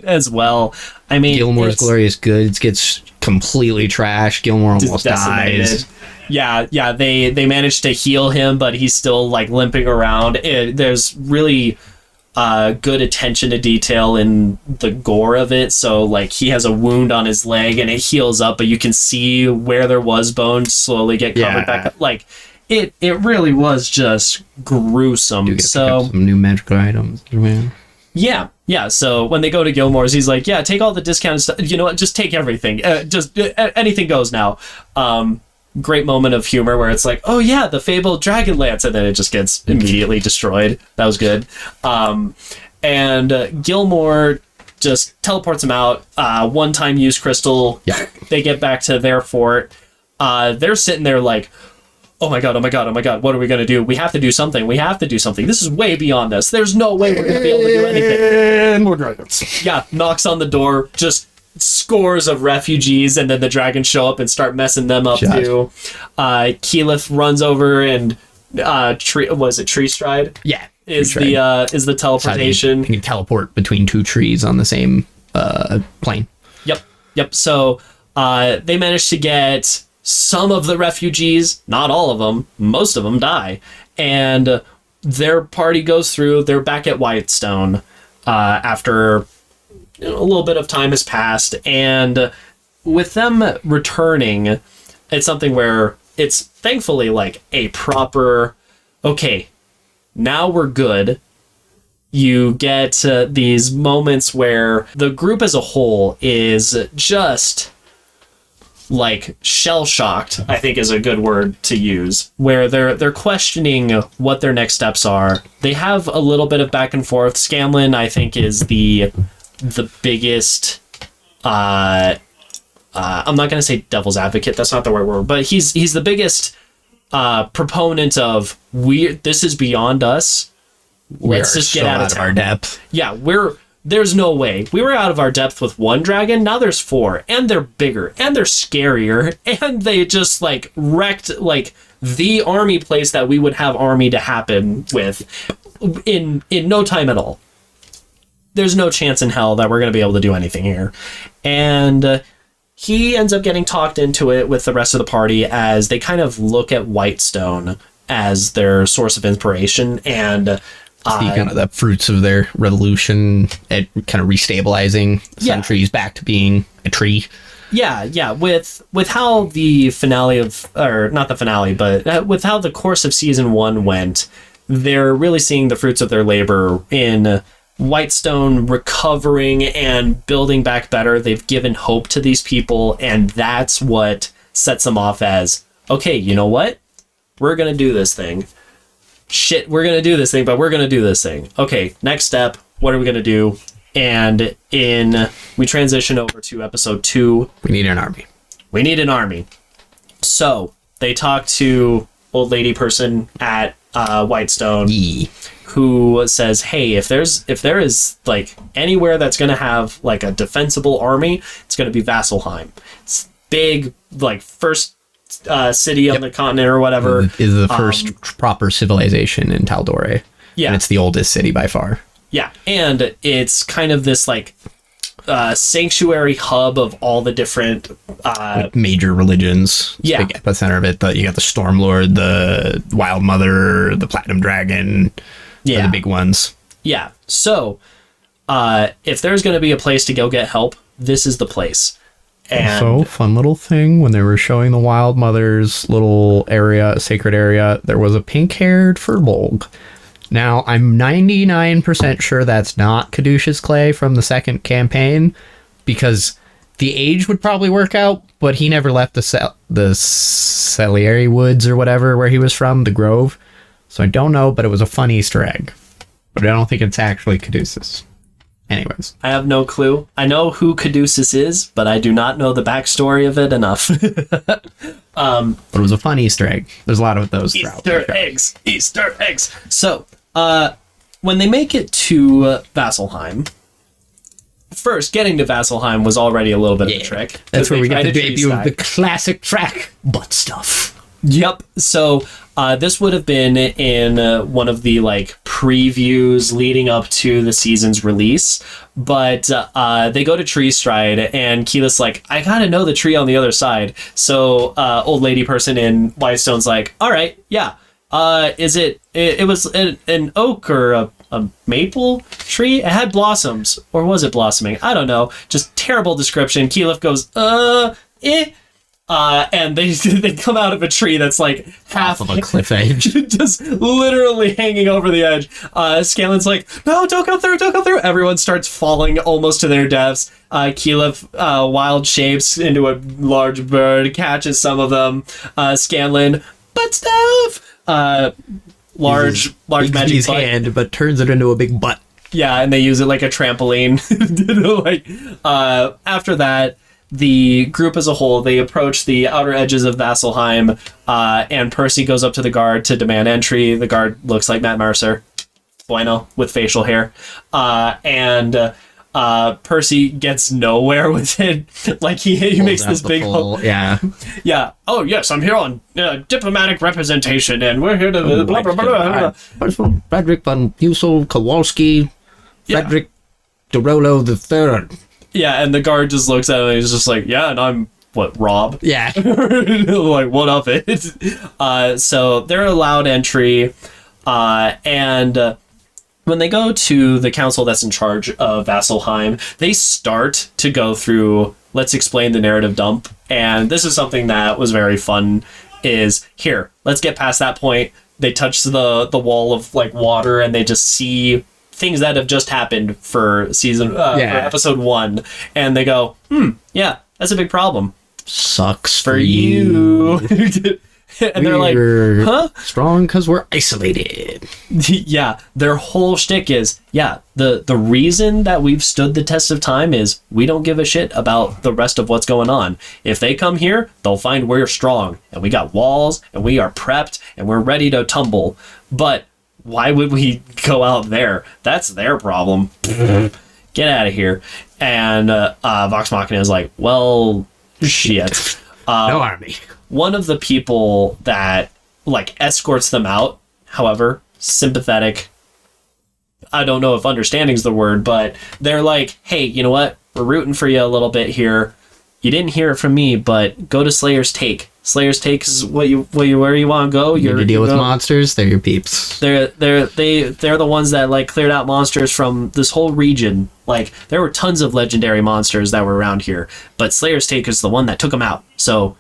as well. I mean, Gilmore's Glorious Goods gets completely trashed. Gilmore almost dies. Yeah. They managed to heal him, but he's still like limping around. There's really good attention to detail in the gore of it. So like he has a wound on his leg and it heals up, but you can see where there was bone slowly get covered back up. Like it really was just gruesome. So some new magical items, man. Yeah. So when they go to Gilmore's, he's like, yeah, take all the discounted stuff. You know what? Just take everything. Anything goes now. Great moment of humor where it's like, oh yeah, the fabled dragon lance, and then it just gets immediately destroyed. That was good. And Gilmore just teleports him out. One-time use crystal. Yeah. They get back to their fort. They're sitting there like, oh my god, oh my god, oh my god, what are we going to do? We have to do something. We have to do something. This is way beyond us. There's no way we're going to be able to do anything. And more dragons. Yeah, knocks on the door, just scores of refugees, and then the dragons show up and start messing them up too. Keyleth runs over and Tree Stride? Yeah. Is the teleportation. You can teleport between two trees on the same plane. Yep. So they managed to get some of the refugees, not all of them, most of them die. And their party goes through, they're back at Whitestone after a little bit of time has passed. And with them returning, it's something where it's thankfully like a proper, okay, now we're good. You get these moments where the group as a whole is just like shell-shocked, I think is a good word to use, where they're questioning what their next steps are. They have a little bit of back and forth. Scanlan, I think, is the biggest I'm not going to say devil's advocate, that's not the right word, but he's the biggest proponent of this is beyond us. Let's just get out of our depth. Yeah, there's no way. We were out of our depth with one dragon, now there's 4, and they're bigger, and they're scarier, and they just like wrecked like the army place that we would have army to happen with in no time at all. There's no chance in hell that we're going to be able to do anything here. And he ends up getting talked into it with the rest of the party as they kind of look at Whitestone as their source of inspiration and see kind of the fruits of their revolution at kind of restabilizing some trees back to being a tree. Yeah. With how the finale not the finale, but with how the course of season 1 went, they're really seeing the fruits of their labor in Whitestone recovering and building back better. They've given hope to these people, and that's what sets them off as, okay, you know what? We're going to do this thing. Shit, we're going to do this thing, but we're going to do this thing. Okay, next step, what are we going to do? And we transition over to episode 2. We need an army. So they talk to old lady person at Whitestone, who says, hey, if there is like anywhere that's going to have like a defensible army, it's going to be Vasselheim. It's big, like first city on the continent or whatever. Is the first proper civilization in Tal'Dorei. Yeah. And it's the oldest city by far. Yeah. And it's kind of this like sanctuary hub of all the different like major religions. Yeah. Big epicenter of it. You got the Stormlord, the Wild Mother, the Platinum Dragon. Yeah. The big ones. Yeah. So if there's going to be a place to go get help, this is the place. And also, fun little thing, when they were showing the Wild Mother's little area, sacred area, there was a pink-haired Furbolg. Now, I'm 99% sure that's not Caduceus Clay from the second campaign, because the age would probably work out, but he never left the Celiary Woods or whatever, where he was from, the Grove. So I don't know, but it was a fun Easter egg. But I don't think it's actually Caduceus. Anyways. I have no clue. I know who Caduceus is, but I do not know the backstory of it enough. But it was a fun Easter egg. There's a lot of those. Easter eggs. So, when they make it to Vasselheim, first, getting to Vasselheim was already a little bit of a trick. That's where we get the debut of the classic track, Butt Stuff. Yep. So this would have been in one of the like previews leading up to the season's release, but they go to Tree Stride and Keyleth's like, I gotta know the tree on the other side. So old lady person in Whitestone's like, all right, yeah. It was an oak or a maple tree? It had blossoms, or was it blossoming? I don't know. Just terrible description. Keyleth goes, and they come out of a tree that's like half of a cliff edge, just literally hanging over the edge. Scanlan's like, no, don't go through. Everyone starts falling almost to their deaths. Keyleth wild shapes into a large bird, catches some of them. Scanlan, butt stuff. Large magic his hand, but turns it into a big butt. Yeah, and they use it like a trampoline. After that, the group as a whole, they approach the outer edges of Vasselheim, and Percy goes up to the guard to demand entry. The guard looks like Matt Mercer, bueno, with facial hair, and Percy gets nowhere with it. Like he makes this big yeah. Oh yes, I'm here on diplomatic representation, and we're here to blah blah blah. Frederick von Husel Kowalski, Frederick Dorolo the Third. Yeah, and the guard just looks at him and he's just like, yeah, and I'm what, Rob? Yeah. Like, what of it? So they're allowed entry, and when they go to the council that's in charge of Vasselheim, they start to go through, let's explain the narrative dump. And this is something that was very fun, is here, let's get past that point. They touch the wall of like water and they just see things that have just happened for for episode 1. And they go, yeah, that's a big problem. Sucks for you. And they're like, huh? Strong because we're isolated. Yeah, their whole shtick is, the reason that we've stood the test of time is we don't give a shit about the rest of what's going on. If they come here, they'll find we're strong, and we got walls, and we are prepped, and we're ready to tumble. But why would we go out there? That's their problem. Get out of here. And Vox Machina is like, well, shit. No army. One of the people that like escorts them out, however, sympathetic. I don't know if understanding's the word, but they're like, hey, you know what? We're rooting for you a little bit here. You didn't hear it from me, but go to Slayer's Take. Slayer's Take is where you want to go. You need to deal with monsters. They're your peeps. They're the ones that like cleared out monsters from this whole region. Like there were tons of legendary monsters that were around here, but Slayer's Take is the one that took them out. So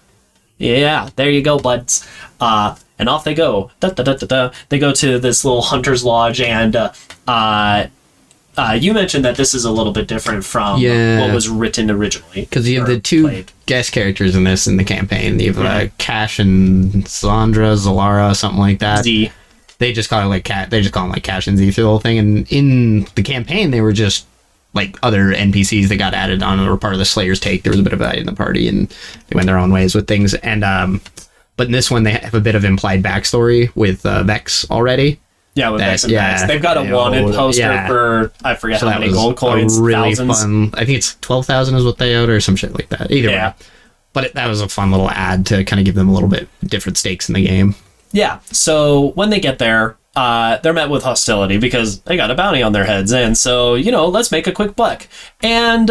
yeah, there you go, buds. And off they go. They go to this little hunter's lodge, and you mentioned that this is a little bit different from what was written originally. Because you have the two guest characters in the campaign. You have Cash and Zalara, something like that. Z. They just call it like they just call them like Cash and Z through the whole thing. And in the campaign, they were just like other NPCs that got added on or part of the Slayer's Take. There was a bit of that in the party, and they went their own ways with things. And but in this one, they have a bit of implied backstory with Vex already. Yeah, with Vex and Vex. They've got a wanted poster for, I forget how many gold coins, really thousands. Fun. I think it's 12,000 is what they owed or some shit like that. Either way. But that was a fun little ad to kind of give them a little bit different stakes in the game. Yeah. So when they get there, they're met with hostility because they got a bounty on their heads. And so, let's make a quick buck. And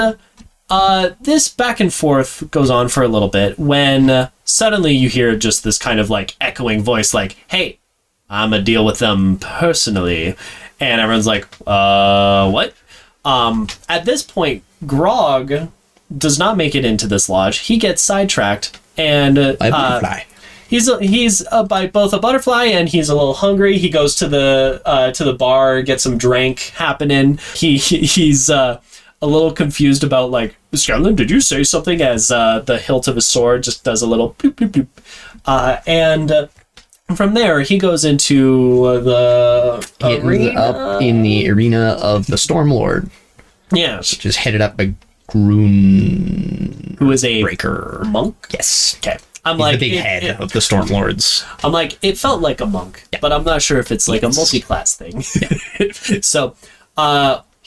this back and forth goes on for a little bit when suddenly you hear just this kind of like echoing voice like, hey, I'm gonna deal with them personally. And everyone's like, what? At this point, Grog does not make it into this lodge. He gets sidetracked and he's by both a butterfly and he's a little hungry. He goes to the bar, gets some drink happening. He's a little confused about like, Scanlan, did you say something? As the hilt of his sword just does a little boop boop boop. And from there, he goes into the arena. Up in the arena of the Stormlord. Yeah. Which is headed up by Grun, who is a breaker monk. Yes. Okay. He's the big head of the Stormlords. I'm like, it felt like a monk, but I'm not sure if it's like a multi-class thing. Yeah. So,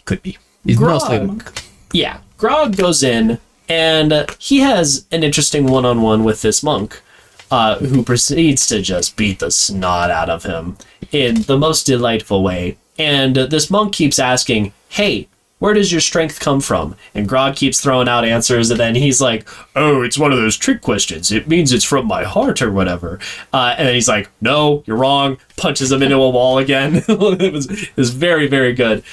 could be. He's mostly a monk. Yeah. Grog goes in, and he has an interesting one-on-one with this monk, who proceeds to just beat the snot out of him in the most delightful way. And this monk keeps asking, hey, where does your strength come from? And Grog keeps throwing out answers, and then he's like, oh, it's one of those trick questions. It means it's from my heart or whatever. And then he's like, no, you're wrong. Punches him into a wall again. It was very, very good.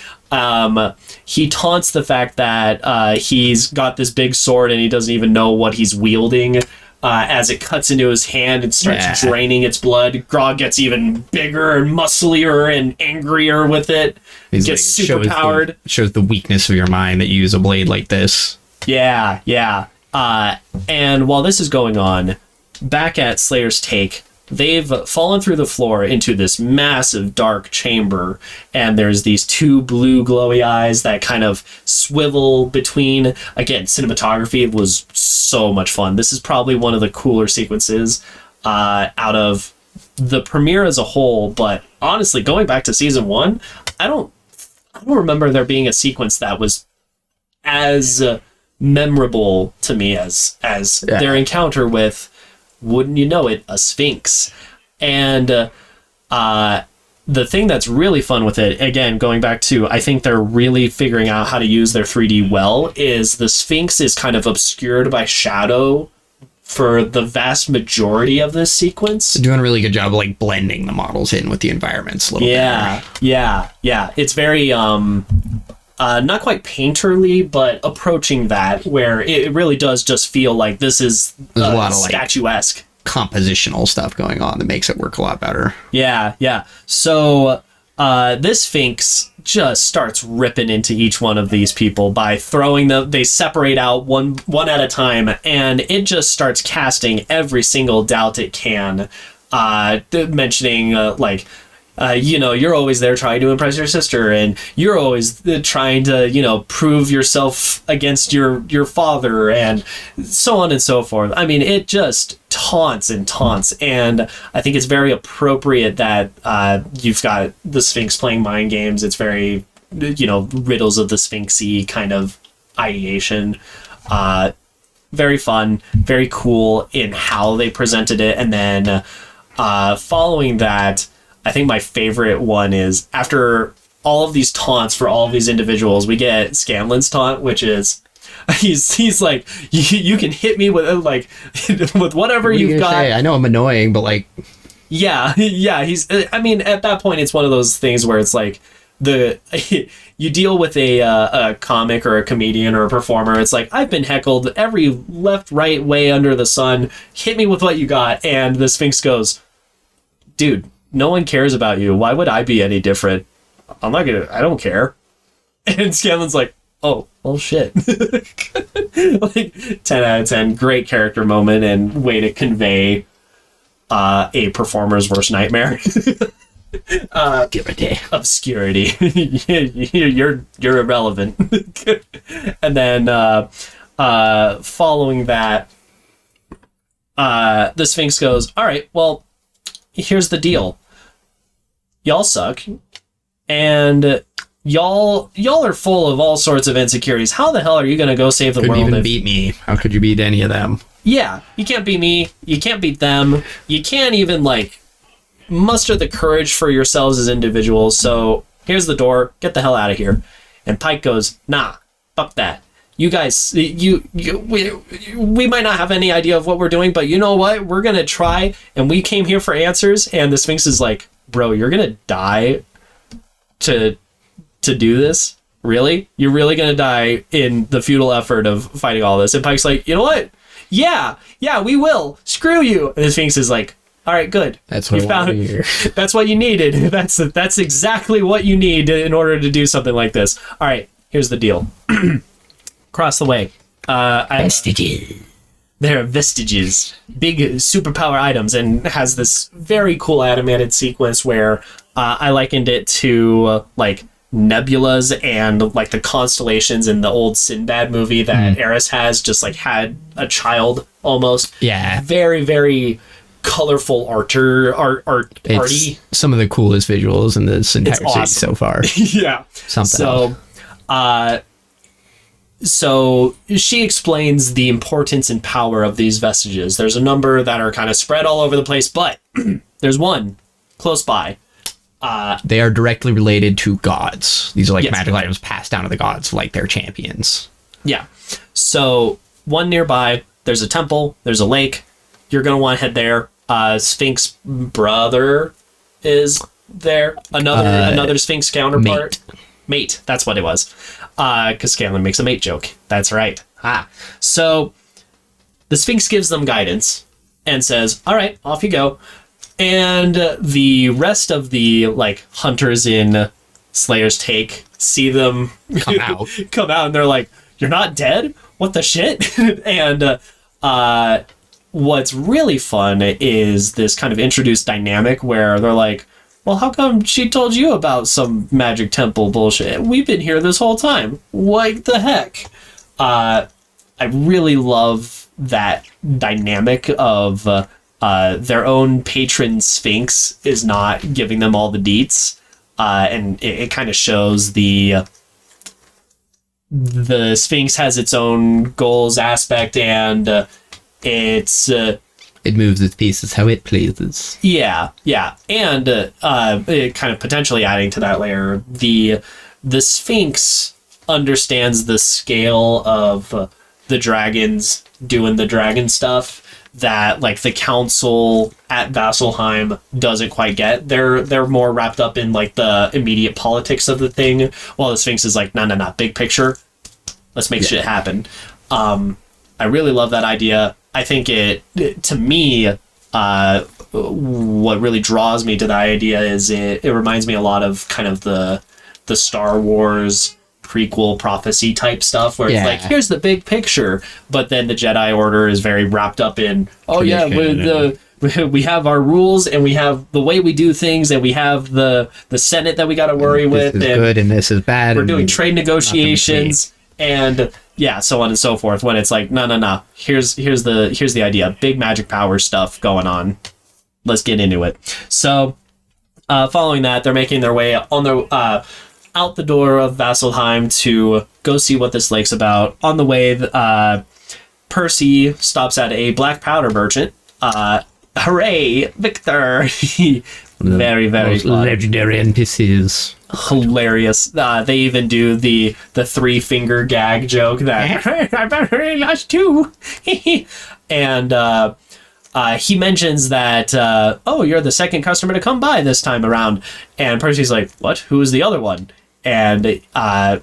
He taunts the fact that he's got this big sword and he doesn't even know what he's wielding. As it cuts into his hand and starts draining its blood, Grog gets even bigger and musclier and angrier with it. He gets super powered. Shows the weakness of your mind that you use a blade like this. Yeah. And while this is going on, back at Slayer's Take, they've fallen through the floor into this massive dark chamber, and there's these two blue glowy eyes that kind of swivel between. Again, cinematography was so much fun. This is probably one of the cooler sequences out of the premiere as a whole, but honestly, going back to season 1, I don't remember there being a sequence that was as memorable to me as their encounter with, wouldn't you know it, a sphinx. And the thing that's really fun with it, again, going back to, I think they're really figuring out how to use their 3D well, is the sphinx is kind of obscured by shadow for the vast majority of this sequence. They're doing a really good job of like blending the models in with the environments a little bit. Yeah. It's very not quite painterly, but approaching that, where it really does just feel like this is There's a lot of statuesque compositional stuff going on that makes it work a lot better. Yeah. So this sphinx just starts ripping into each one of these people by throwing them. They separate out one at a time, and it just starts casting every single doubt it can, mentioning you're always there trying to impress your sister, and you're always trying to, prove yourself against your father, and so on and so forth. I mean, it just taunts, and I think it's very appropriate that you've got the Sphinx playing mind games. It's very, riddles of the Sphinxy kind of ideation. Very fun, very cool in how they presented it, and then following that, I think my favorite one is, after all of these taunts for all of these individuals, we get Scanlan's taunt, which is he's like, you can hit me with with whatever you've got. I know I'm annoying, but yeah. I mean, at that point, it's one of those things where it's like you deal with a comic or a comedian or a performer. It's like, I've been heckled every left, right way under the sun. Hit me with what you got, and the Sphinx goes, dude, no one cares about you. Why would I be any different? I don't care. And Scanlan's like, oh, well, shit. 10 out of 10. Great character moment and way to convey a performer's worst nightmare. Obscurity. You're irrelevant. And then following that, the Sphinx goes, all right, well, here's the deal. Y'all suck, and y'all are full of all sorts of insecurities. How the hell are you gonna go save the world? Couldn't even beat me. How could you beat any of them? Yeah, you can't beat me. You can't beat them. You can't even muster the courage for yourselves as individuals. So here's the door. Get the hell out of here. And Pike goes, nah, fuck that. You guys, we might not have any idea of what we're doing, but you know what? We're going to try, and we came here for answers. And the Sphinx is like, bro, you're going to die to do this? Really? You're really going to die in the futile effort of fighting all this? And Pike's like, you know what? Yeah, we will. Screw you. And the Sphinx is like, all right, good. That's what That's what you needed. That's exactly what you need in order to do something like this. All right, here's the deal. Across the way. Vestiges. There are vestiges, big superpower items, and has this very cool animated sequence where I likened it to nebulas and the constellations in the old Sinbad movie that Eris has just had a child almost. Yeah. Very, very colorful arty. Some of the coolest visuals in this entire series so far. Yeah. So she explains the importance and power of these vestiges. There's a number that are kind of spread all over the place, but there's one close by. They are directly related to gods. These are magical items passed down to the gods, like their champions. Yeah. So one nearby, there's a temple, there's a lake. You're going to want to head there. Sphinx brother is there. Another Sphinx counterpart. Mate, that's what it was. Because Scanlan makes a mate joke. That's right. So the Sphinx gives them guidance and says, all right, off you go. And the rest of the hunters in Slayer's Take see them come out and they're like, you're not dead? What the shit? And what's really fun is this kind of introduced dynamic where they're like, well, how come she told you about some magic temple bullshit? We've been here this whole time. What the heck? I really love that dynamic of their own patron Sphinx is not giving them all the deets. And it kind of shows the Sphinx has its own goals aspect, and it moves its pieces how it pleases. Yeah, and it kind of potentially adding to that layer, the Sphinx understands the scale of the dragons doing the dragon stuff that like the council at Vasselheim doesn't quite get. They're more wrapped up in like the immediate politics of the thing, while the Sphinx is like, no, big picture. Let's make shit happen. I really love that idea. I think it to me, what really draws me to that idea is it reminds me a lot of kind of the Star Wars prequel prophecy type stuff where it's like, here's the big picture, but then the Jedi Order is very wrapped up in, we have our rules and we have the way we do things and we have the Senate that we got to worry with. This is good and this is bad. We're doing trade negotiations and so on and so forth. When it's like, no, here's the idea, big magic power stuff going on. Let's get into it. So, following that, they're making their way on their out the door of Vasselheim to go see what this lake's about. On the way, Percy stops at a black powder merchant. Hooray, Victor! Very, very fun. Legendary NPCs. Hilarious. They even do the 3-finger gag joke that I lost 2. And he mentions that, you're the second customer to come by this time around. And Percy's like, what? Who is the other one? And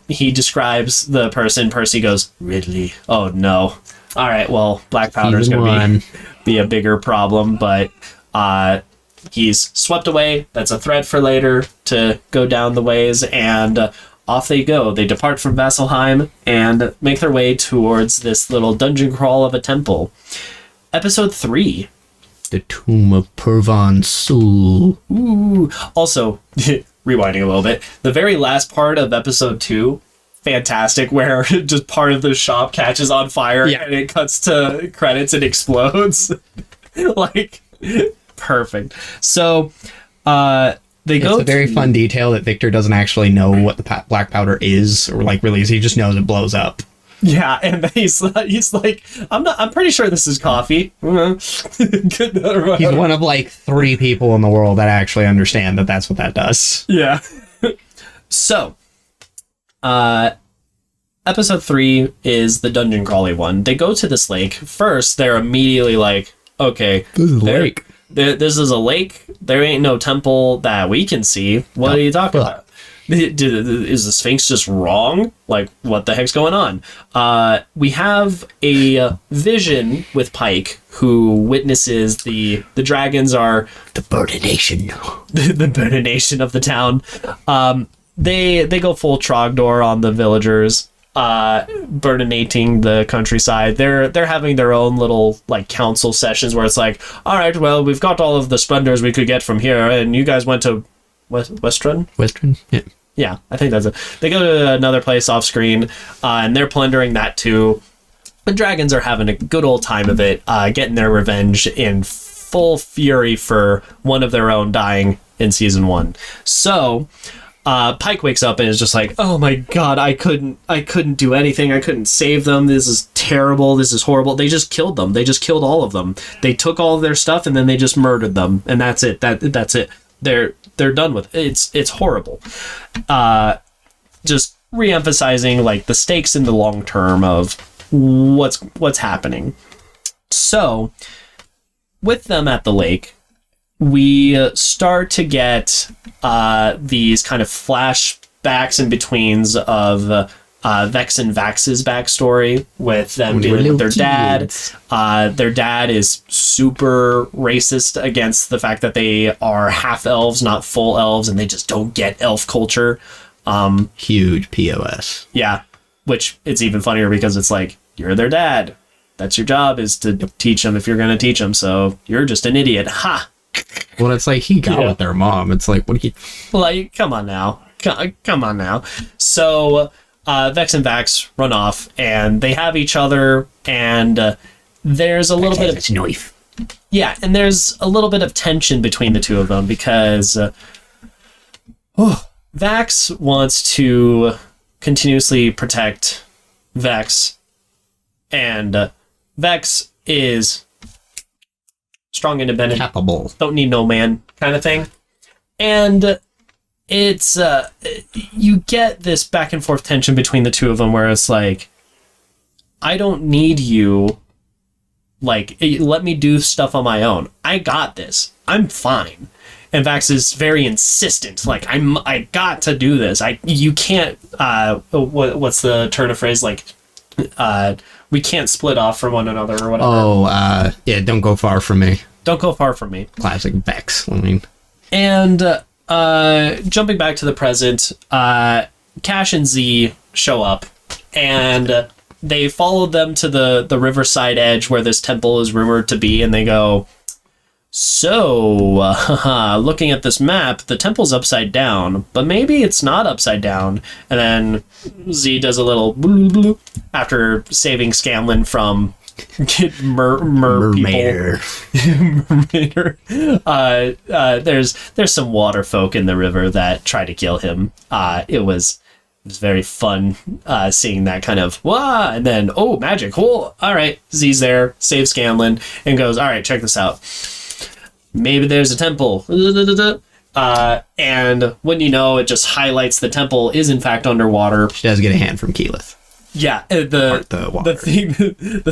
he describes the person. Percy goes, Ridley. Oh, no. All right, well, black powder's going to be a bigger problem, but he's swept away. That's a threat for later to go down the ways, and off they go. They depart from Vasselheim and make their way towards this little dungeon crawl of a temple. Episode 3. The Tomb of Purvan Sul. Ooh. Also, rewinding a little bit, the very last part of episode 2, fantastic, where just part of the shop catches on fire and it cuts to credits and explodes. Like, perfect. So, they go. It's a very fun detail that Victor doesn't actually know what the black powder is, or like really, he just knows it blows up. Yeah, and he's like, I'm pretty sure this is coffee. He's one of like 3 people in the world that actually understand that that's what that does. Yeah. So, episode 3 is the dungeon crawly one. They go to this lake. First, they're immediately like, okay, this is a lake. This is a lake. There ain't no temple that we can see. What are you talking about? Is the Sphinx just wrong? Like, what the heck's going on? We have a vision with Pike, who witnesses the dragons are the burnination. the burnination of the town. They go full Trogdor on the villagers, burninating the countryside. They're having their own little like council sessions where it's like, all right, well, we've got all of the splendors we could get from here, and you guys went to Western, yeah, I think that's it. They go to another place off screen, and they're plundering that too. The dragons are having a good old time of it, getting their revenge in full fury for one of their own dying in season 1. So Pike wakes up and is just like, oh my god, I couldn't do anything. I couldn't save them. This is terrible. This is horrible. They just killed them. They just killed all of them. They took all of their stuff and then they just murdered them, and that's it. That's it. They're done with it. It's horrible. Just re-emphasizing like the stakes in the long term of what's happening. So with them at the lake, we start to get these kind of flashbacks in betweens of Vex and Vax's backstory, with them dealing with their dad. Their dad is super racist against the fact that they are half elves, not full elves, and they just don't get elf culture. Huge POS. Yeah, which it's even funnier because it's like, you're their dad. That's your job, is to teach them if you're going to teach them. So you're just an idiot. Ha! Well, it's like he got with their mom. It's like, what do you... Like, come on now. Come on now. So Vex and Vax run off, and they have each other, and there's a little bit of... knife. Yeah, and there's a little bit of tension between the two of them, because Vax wants to continuously protect Vex, and Vex is strong, independent, capable, don't need no man kind of thing. And it's you get this back and forth tension between the two of them, where it's like, I don't need you, like, let me do stuff on my own, I got this, I'm fine. And Vax is very insistent, like, I got to do this, you can't what's the turn of phrase, like, we can't split off from one another or whatever. Yeah, don't go far from me. Don't go far from me. Classic Vex. I mean, and jumping back to the present, Cash and Z show up, and they followed them to the riverside edge where this temple is rumored to be, and they go, so, looking at this map, the temple's upside down, but maybe it's not upside down. And then Z does a little bloop, bloop, after saving Scanlan from mermaid. There's some water folk in the river that try to kill him. It was very fun seeing that kind of, wah, and then, oh, magic, cool. All right, Z's there, saves Scanlan, and goes, all right, check this out. Maybe there's a temple. And when you know, it just highlights the temple is in fact underwater. She does get a hand from Keyleth. Yeah, the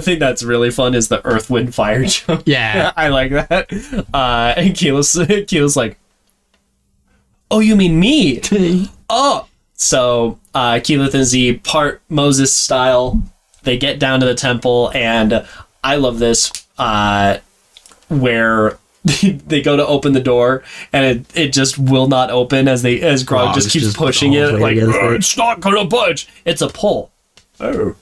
thing that's really fun is the earth, wind, fire jump. Yeah. I like that. And Keyleth's like, oh, you mean me? Oh! So Keyleth and Z part Moses style. They get down to the temple, and I love this, where they go to open the door, and it just will not open as Grog just keeps pushing it. Like, it's not gonna budge. It's a pull. Oh.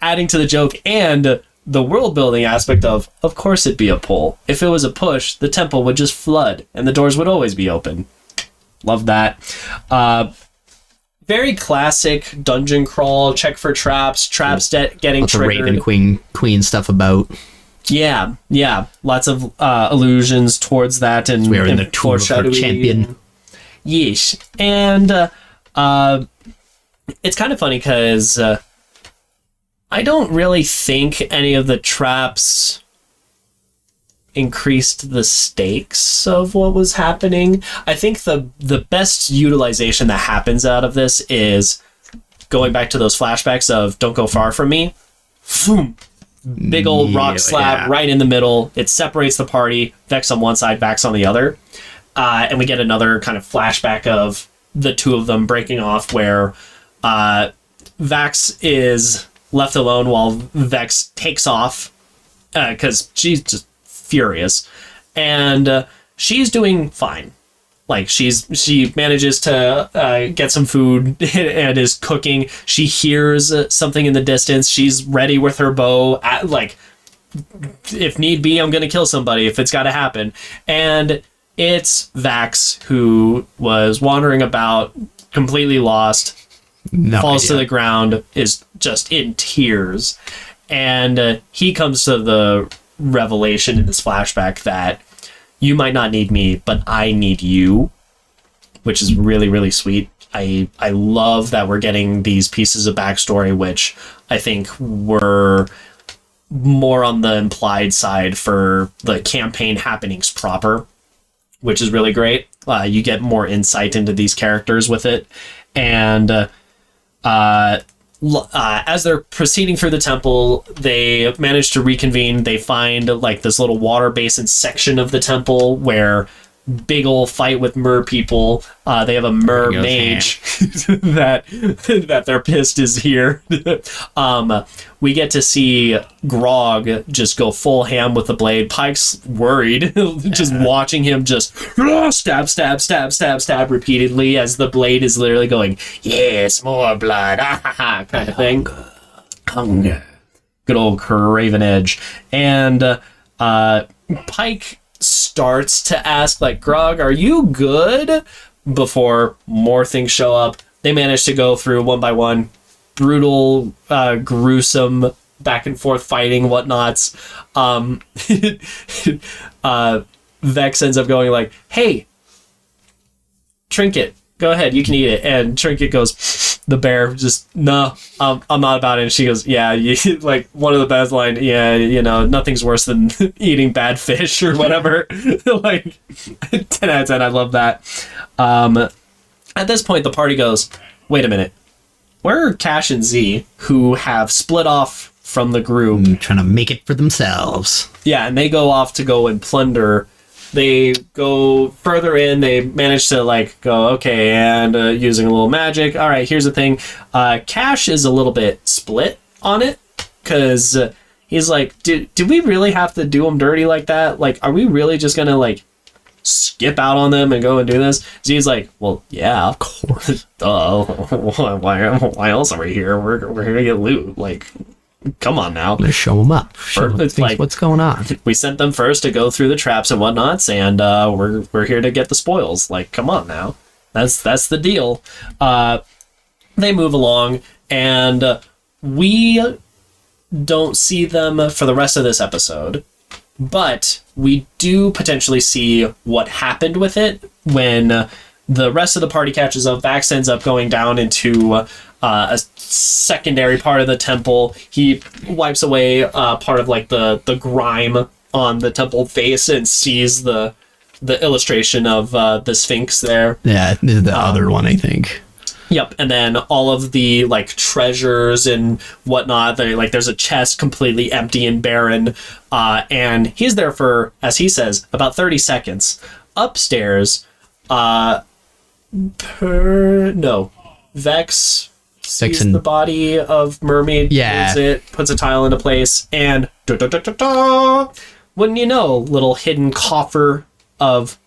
Adding to the joke and the world building aspect of course it'd be a pull. If it was a push, the temple would just flood and the doors would always be open. Love that. Very classic dungeon crawl, check for traps getting lots triggered. Of Raven Queen stuff about. Yeah. Lots of allusions towards that, and we're in the tour of her champion. Yeesh. And it's kind of funny because I don't really think any of the traps increased the stakes of what was happening. I think the best utilization that happens out of this is going back to those flashbacks of don't go far from me. Boom. Big old rock slab right in the middle. It separates the party. Vex on one side, Vax on the other. And we get another kind of flashback of the two of them breaking off, where Vax is left alone while Vex takes off because she's just furious. And she's doing fine. Like, she manages to get some food and is cooking. She hears something in the distance. She's ready with her bow. Like, if need be, I'm going to kill somebody if it's got to happen. And it's Vax, who was wandering about, completely lost, falls to the ground, is just in tears. And he comes to the revelation in this flashback that you might not need me, but I need you, which is really, really sweet. I love that we're getting these pieces of backstory, which I think were more on the implied side for the campaign happenings proper, which is really great. You get more insight into these characters with it. And as they're proceeding through the temple, they manage to reconvene. They find like this little water basin section of the temple where big old fight with mer people. They have a mer mage that they're pissed is here. We get to see Grog just go full ham with the blade. Pike's worried, just watching him just stab repeatedly as the blade is literally going, yes, more blood, kind of thing. Hunger. good old Craven Edge. And Pike starts to ask, like, Grog, are you good? Before more things show up. They manage to go through one by one. Brutal, gruesome, back and forth fighting, whatnots. Vex ends up going like, hey, Trinket, go ahead, you can eat it. And Trinket goes, the bear, just, no, I'm not about it. And she goes, yeah, like, one of the best line, yeah, you know, nothing's worse than eating bad fish or whatever. Like, 10 out of 10, I love that. At this point, the party goes, wait a minute, where are Cash and Z, who have split off from the group? Trying to make it for themselves. Yeah, and they go off to go and plunder. They go further in. They manage to, like, go, okay, and using a little magic. All right, here's the thing. Cash is a little bit split on it, because he's like, do we really have to do them dirty like that? Like, are we really just going to, like, skip out on them and go and do this? Z's like, well, yeah, of course. Duh. Why else are we here? We're here to get loot. Like, come on now. Let's show them up. Show them like, what's going on. We sent them first to go through the traps and whatnots, and we're here to get the spoils. Like, come on now. That's the deal. They move along, and we don't see them for the rest of this episode. But we do potentially see what happened with it when the rest of the party catches up. Vax ends up going down into a secondary part of the temple. He wipes away part of, like, the grime on the temple face and sees the illustration of the Sphinx there. Yeah, the other one, I think. Yep, and then all of the, like, treasures and whatnot. Like, there's a chest completely empty and barren, and he's there for, as he says, about 30 seconds. Upstairs, Vex sees the body of Mermaid, moves it, puts a tile into place, and wouldn't you know, little hidden coffer of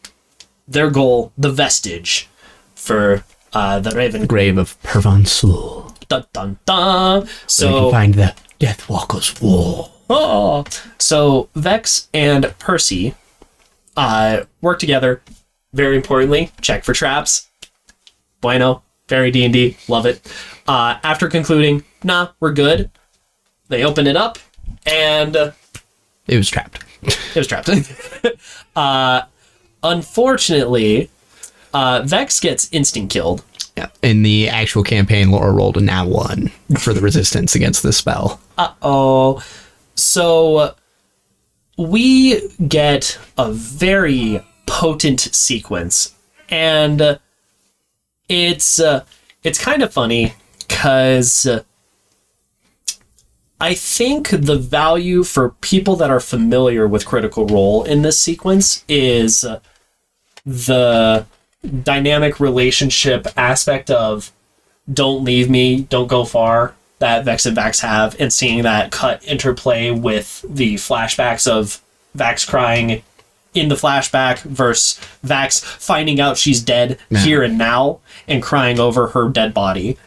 their goal, the vestige, for the Raven Grave of Pervansul. Dun dun dun. So you can find the Deathwalker's Wall. Oh, so Vex and Percy work together. Very importantly, check for traps. Bueno, very D&D, love it. After concluding, nah, we're good. They open it up, and it was trapped. It was trapped. Unfortunately, Vex gets instant killed. Yeah. In the actual campaign, Laura rolled a nat 1 for the resistance against this spell. Uh-oh. So we get a very potent sequence, and it's kind of funny because I think the value for people that are familiar with Critical Role in this sequence is the dynamic relationship aspect of don't leave me, don't go far, that Vex and Vax have, and seeing that cut interplay with the flashbacks of Vax crying in the flashback versus Vax finding out she's dead here and now and crying over her dead body.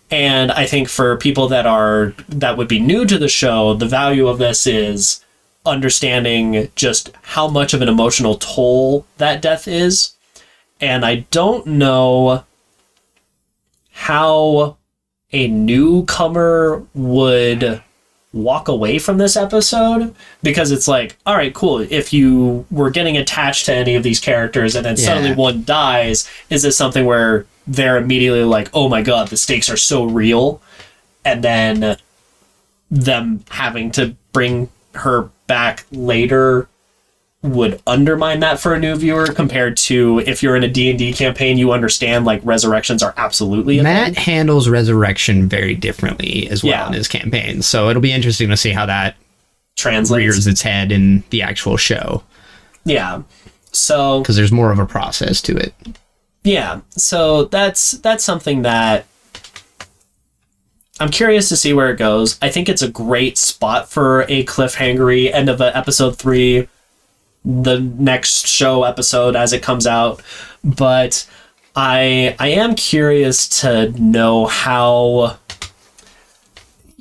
And I think for people that would be new to the show, the value of this is understanding just how much of an emotional toll that death is. And I don't know how a newcomer would walk away from this episode, because it's like, all right, cool. If you were getting attached to any of these characters and then suddenly one dies, is this something where they're immediately like, oh my God, the stakes are so real? And then them having to bring her back later would undermine that for a new viewer, compared to if you're in a D&D campaign, you understand, like, resurrections are absolutely a Matt thing. handles resurrection very differently as well in his campaign, so it'll be interesting to see how that translates, rears its head in the actual show. Yeah, so because there's more of a process to it. Yeah, so that's something that I'm curious to see where it goes. I think it's a great spot for a cliffhangery end of episode 3, the next show episode as it comes out. But I am curious to know how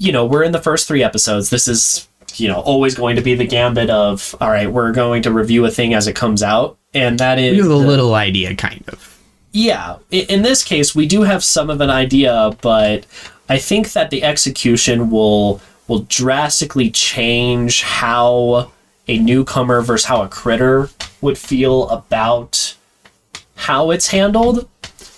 we're in the first 3 episodes. This is, always going to be the gambit of, all right, we're going to review a thing as it comes out. And that is... You have a little idea, kind of. Yeah. In this case, we do have some of an idea, but I think that the execution will drastically change how a newcomer versus how a critter would feel about how it's handled.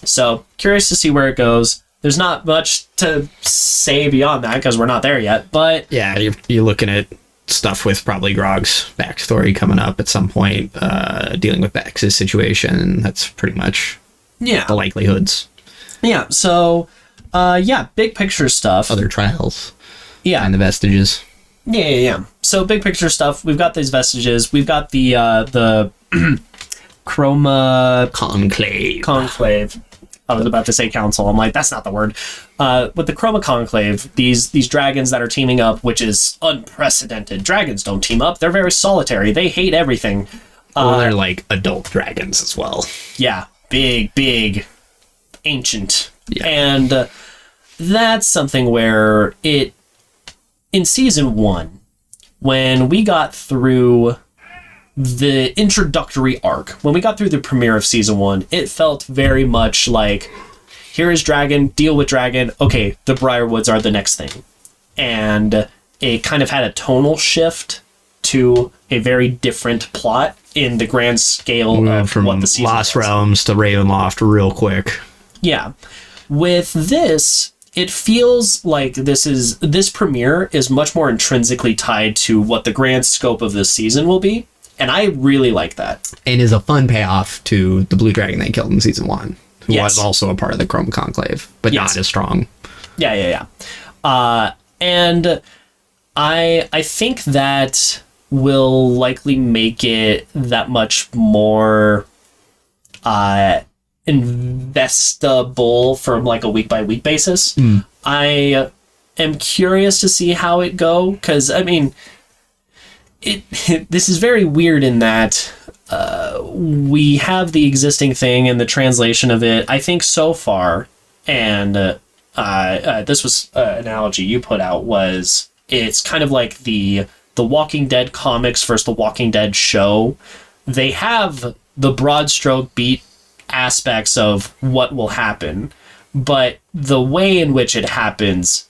So, curious to see where it goes. There's not much to say beyond that because we're not there yet, but... Yeah, you're looking at stuff with probably Grog's backstory coming up at some point, dealing with Bax's situation. That's pretty much the likelihoods. Yeah, so, big picture stuff. Other trials. Yeah. And the vestiges. Yeah. So, big picture stuff. We've got these vestiges. We've got the Chroma... Conclave. I was about to say council. I'm like, that's not the word. With the Chroma Conclave, these dragons that are teaming up, which is unprecedented. Dragons don't team up. They're very solitary. They hate everything. Well, they're like adult dragons as well. Yeah. Big, ancient. Yeah. And that's something where in season 1, when we got through the introductory arc, when we got through the premiere of season 1, it felt very much like, here is dragon, deal with dragon, okay, the Briarwoods are the next thing. And it kind of had a tonal shift to a very different plot in the grand scale of from what the season Lost was. Realms to Ravenloft real quick. Yeah. With this, it feels like this premiere is much more intrinsically tied to what the grand scope of this season will be. And I really like that. And is a fun payoff to the blue dragon they killed in season 1, who Yes. was also a part of the Chrome Conclave, but Yes. not as strong. Yeah. And I think that will likely make it that much more investable from like a week by week basis. I am curious to see how it go, because I mean, this is very weird in that we have the existing thing and the translation of it, I think so far, and this was an analogy you put out, was it's kind of like the Walking Dead comics versus the Walking Dead show. They have the broad stroke beat aspects of what will happen, but the way in which it happens,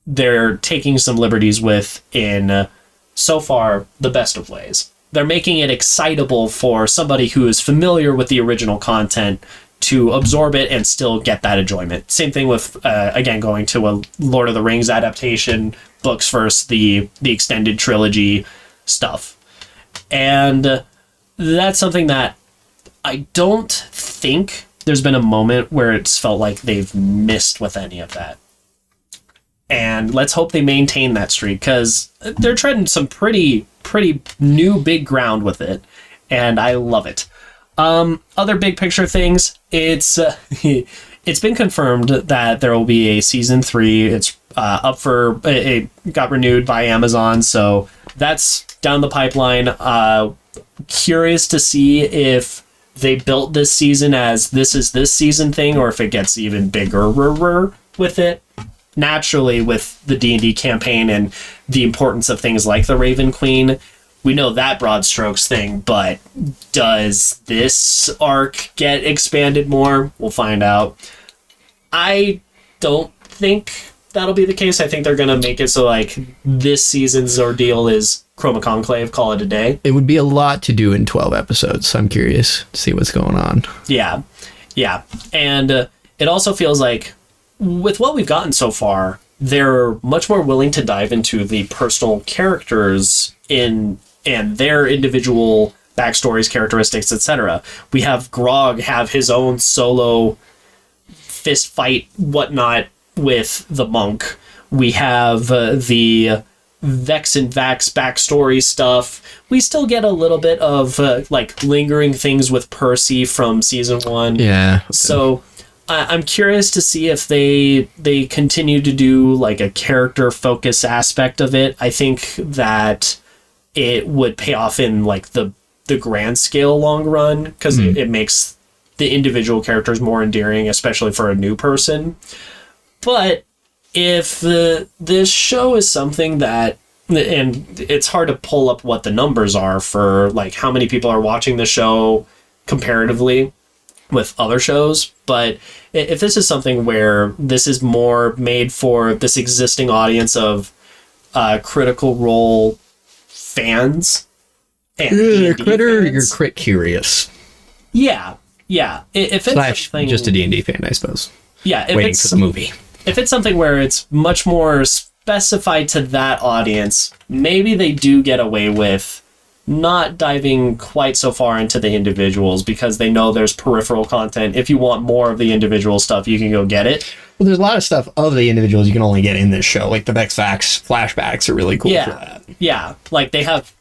they're taking some liberties with in so far the best of ways. They're making it excitable for somebody who is familiar with the original content to absorb it and still get that enjoyment. Same thing with, again, going to a Lord of the Rings adaptation, books versus the extended trilogy stuff. And that's something that I don't think there's been a moment where it's felt like they've missed with any of that. And let's hope they maintain that streak, because they're treading some pretty new big ground with it, and I love it. Other big picture things, it's been confirmed that there will be a season 3. It's up for it got renewed by Amazon, so that's down the pipeline. Curious to see if they built this season as this is this season thing, or if it gets even bigger with it. Naturally, with the D&D campaign and the importance of things like the Raven Queen, we know that broad strokes thing, but does this arc get expanded more? We'll find out. I don't think that'll be the case. I think they're going to make it so like this season's ordeal is Chroma Conclave, call it a day. It would be a lot to do in 12 episodes, so I'm curious to see what's going on. Yeah. And it also feels like with what we've gotten so far, they're much more willing to dive into the personal characters and their individual backstories, characteristics, etc. We have Grog have his own solo fist fight, whatnot, with the monk. We have the Vex and Vax backstory stuff. We still get a little bit of like lingering things with Percy from season 1. Yeah. So I'm curious to see if they continue to do like a character focus aspect of it. I think that it would pay off in like the grand scale long run, because it makes the individual characters more endearing, especially for a new person. But if this show is something that, and it's hard to pull up what the numbers are for like how many people are watching the show comparatively with other shows, but if this is something where this is more made for this existing audience of Critical Role fans and You're D&D critter, fans, you're crit curious. yeah. If it's Slash something, just a D&D fan, I suppose. yeah, if Waiting it's for the movie. if it's something where it's much more specified to that audience, maybe they do get away with not diving quite so far into the individuals because they know there's peripheral content. If you want more of the individual stuff, you can go get it. Well, there's a lot of stuff of the individuals you can only get in this show. Like the Vex Facts flashbacks are really cool for that. Yeah. Like they have,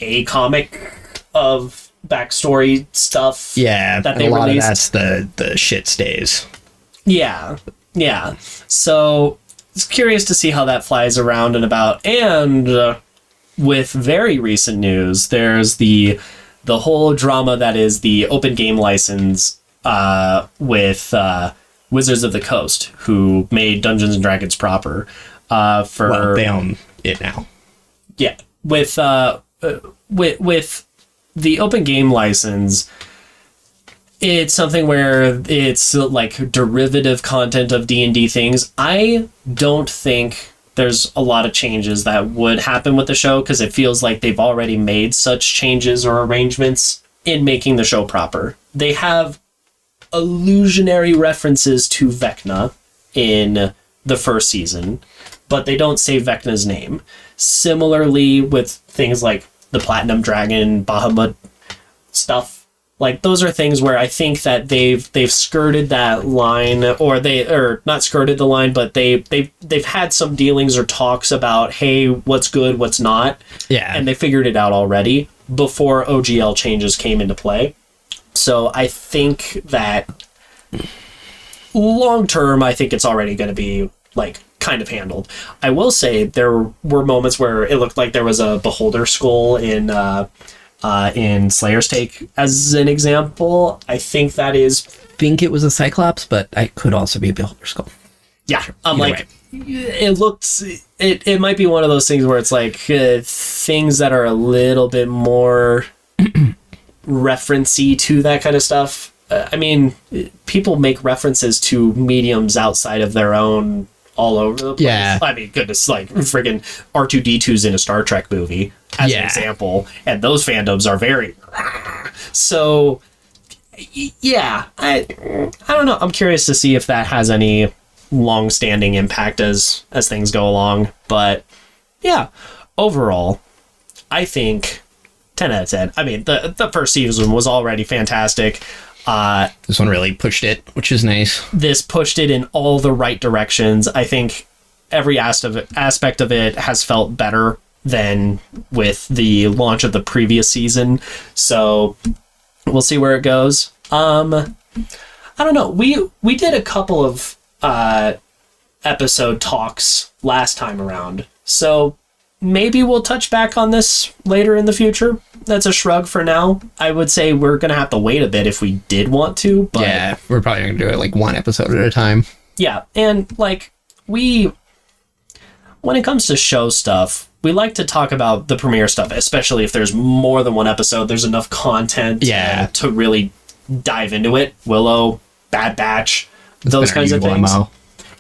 a comic of backstory stuff. Yeah, that and they a lot released. of that's the shit stays. Yeah. So it's curious to see how that flies around and about. And with very recent news, there's the whole drama that is the open game license with Wizards of the Coast, who made Dungeons and Dragons proper. Well, they own it now. Yeah, with the open game license, it's something where it's like derivative content of D&D things. I don't think there's a lot of changes that would happen with the show because it feels like they've already made such changes or arrangements in making the show proper. They have illusionary references to Vecna in the first season, but they don't say Vecna's name. Similarly with things like the Platinum Dragon, Bahamut stuff. Like those are things where I think that they've skirted that line, or not skirted the line, but they've had some dealings or talks about, hey, what's good, what's not. Yeah. And they figured it out already before OGL changes came into play. So I think that long term, I think it's already going to be like kind of handled. I will say there were moments where it looked like there was a beholder skull in Slayer's Take as an example. I think that is, think it was a Cyclops, but I could also be a Beholder Skull. yeah. I'm Either like, way. it looks, it might be one of those things where it's like things that are a little bit more referencey to that kind of stuff. I mean, people make references to mediums outside of their own all over the place. Yeah. I mean, goodness, like friggin' R2-D2's in a Star Trek movie as an example, and those fandoms are very so. Yeah, I don't know. I'm curious to see if that has any long-standing impact as things go along. But yeah, overall, I think 10 out of 10. I mean, the first season was already fantastic. This one really pushed it, which is nice. This pushed it in all the right directions. I think every aspect of it has felt better than with the launch of the previous season. So we'll see where it goes. I don't know. We did a couple of episode talks last time around. So maybe we'll touch back on this later in the future. That's a shrug for now. I would say we're going to have to wait a bit if we did want to. But yeah, we're probably going to do it like one episode at a time. yeah, and like when it comes to show stuff, we like to talk about the premiere stuff, especially if there's more than one episode. There's enough content to really dive into it. Willow, Bad Batch, those kinds of things. MO.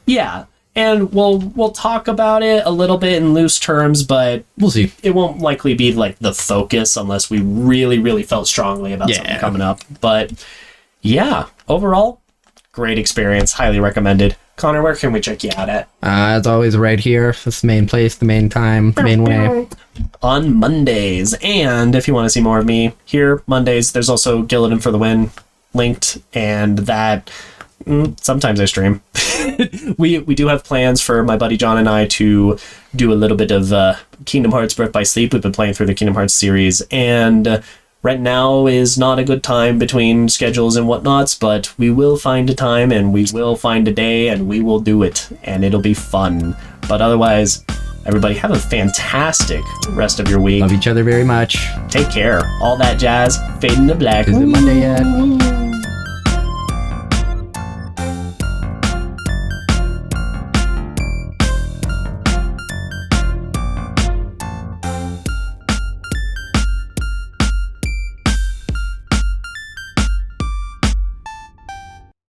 Yeah, and we'll talk about it a little bit in loose terms, but We'll see. it won't likely be like the focus unless we really, really felt strongly about something coming up. But yeah, overall, great experience. Highly recommended. Connor, where can we check you out at? As always, right here. That's the main place, the main time, the main way. On Mondays. And if you want to see more of me here, Mondays, there's also Gillidan for the Win linked, and that sometimes I stream. we do have plans for my buddy John and I to do a little bit of Kingdom Hearts Birth by Sleep. We've been playing through the Kingdom Hearts series, and right now is not a good time between schedules and whatnots, but we will find a time, and we will find a day, and we will do it, and it'll be fun. But otherwise, everybody have a fantastic rest of your week. Love each other very much. Take care. All that jazz. Fade into black. Is it Monday yet?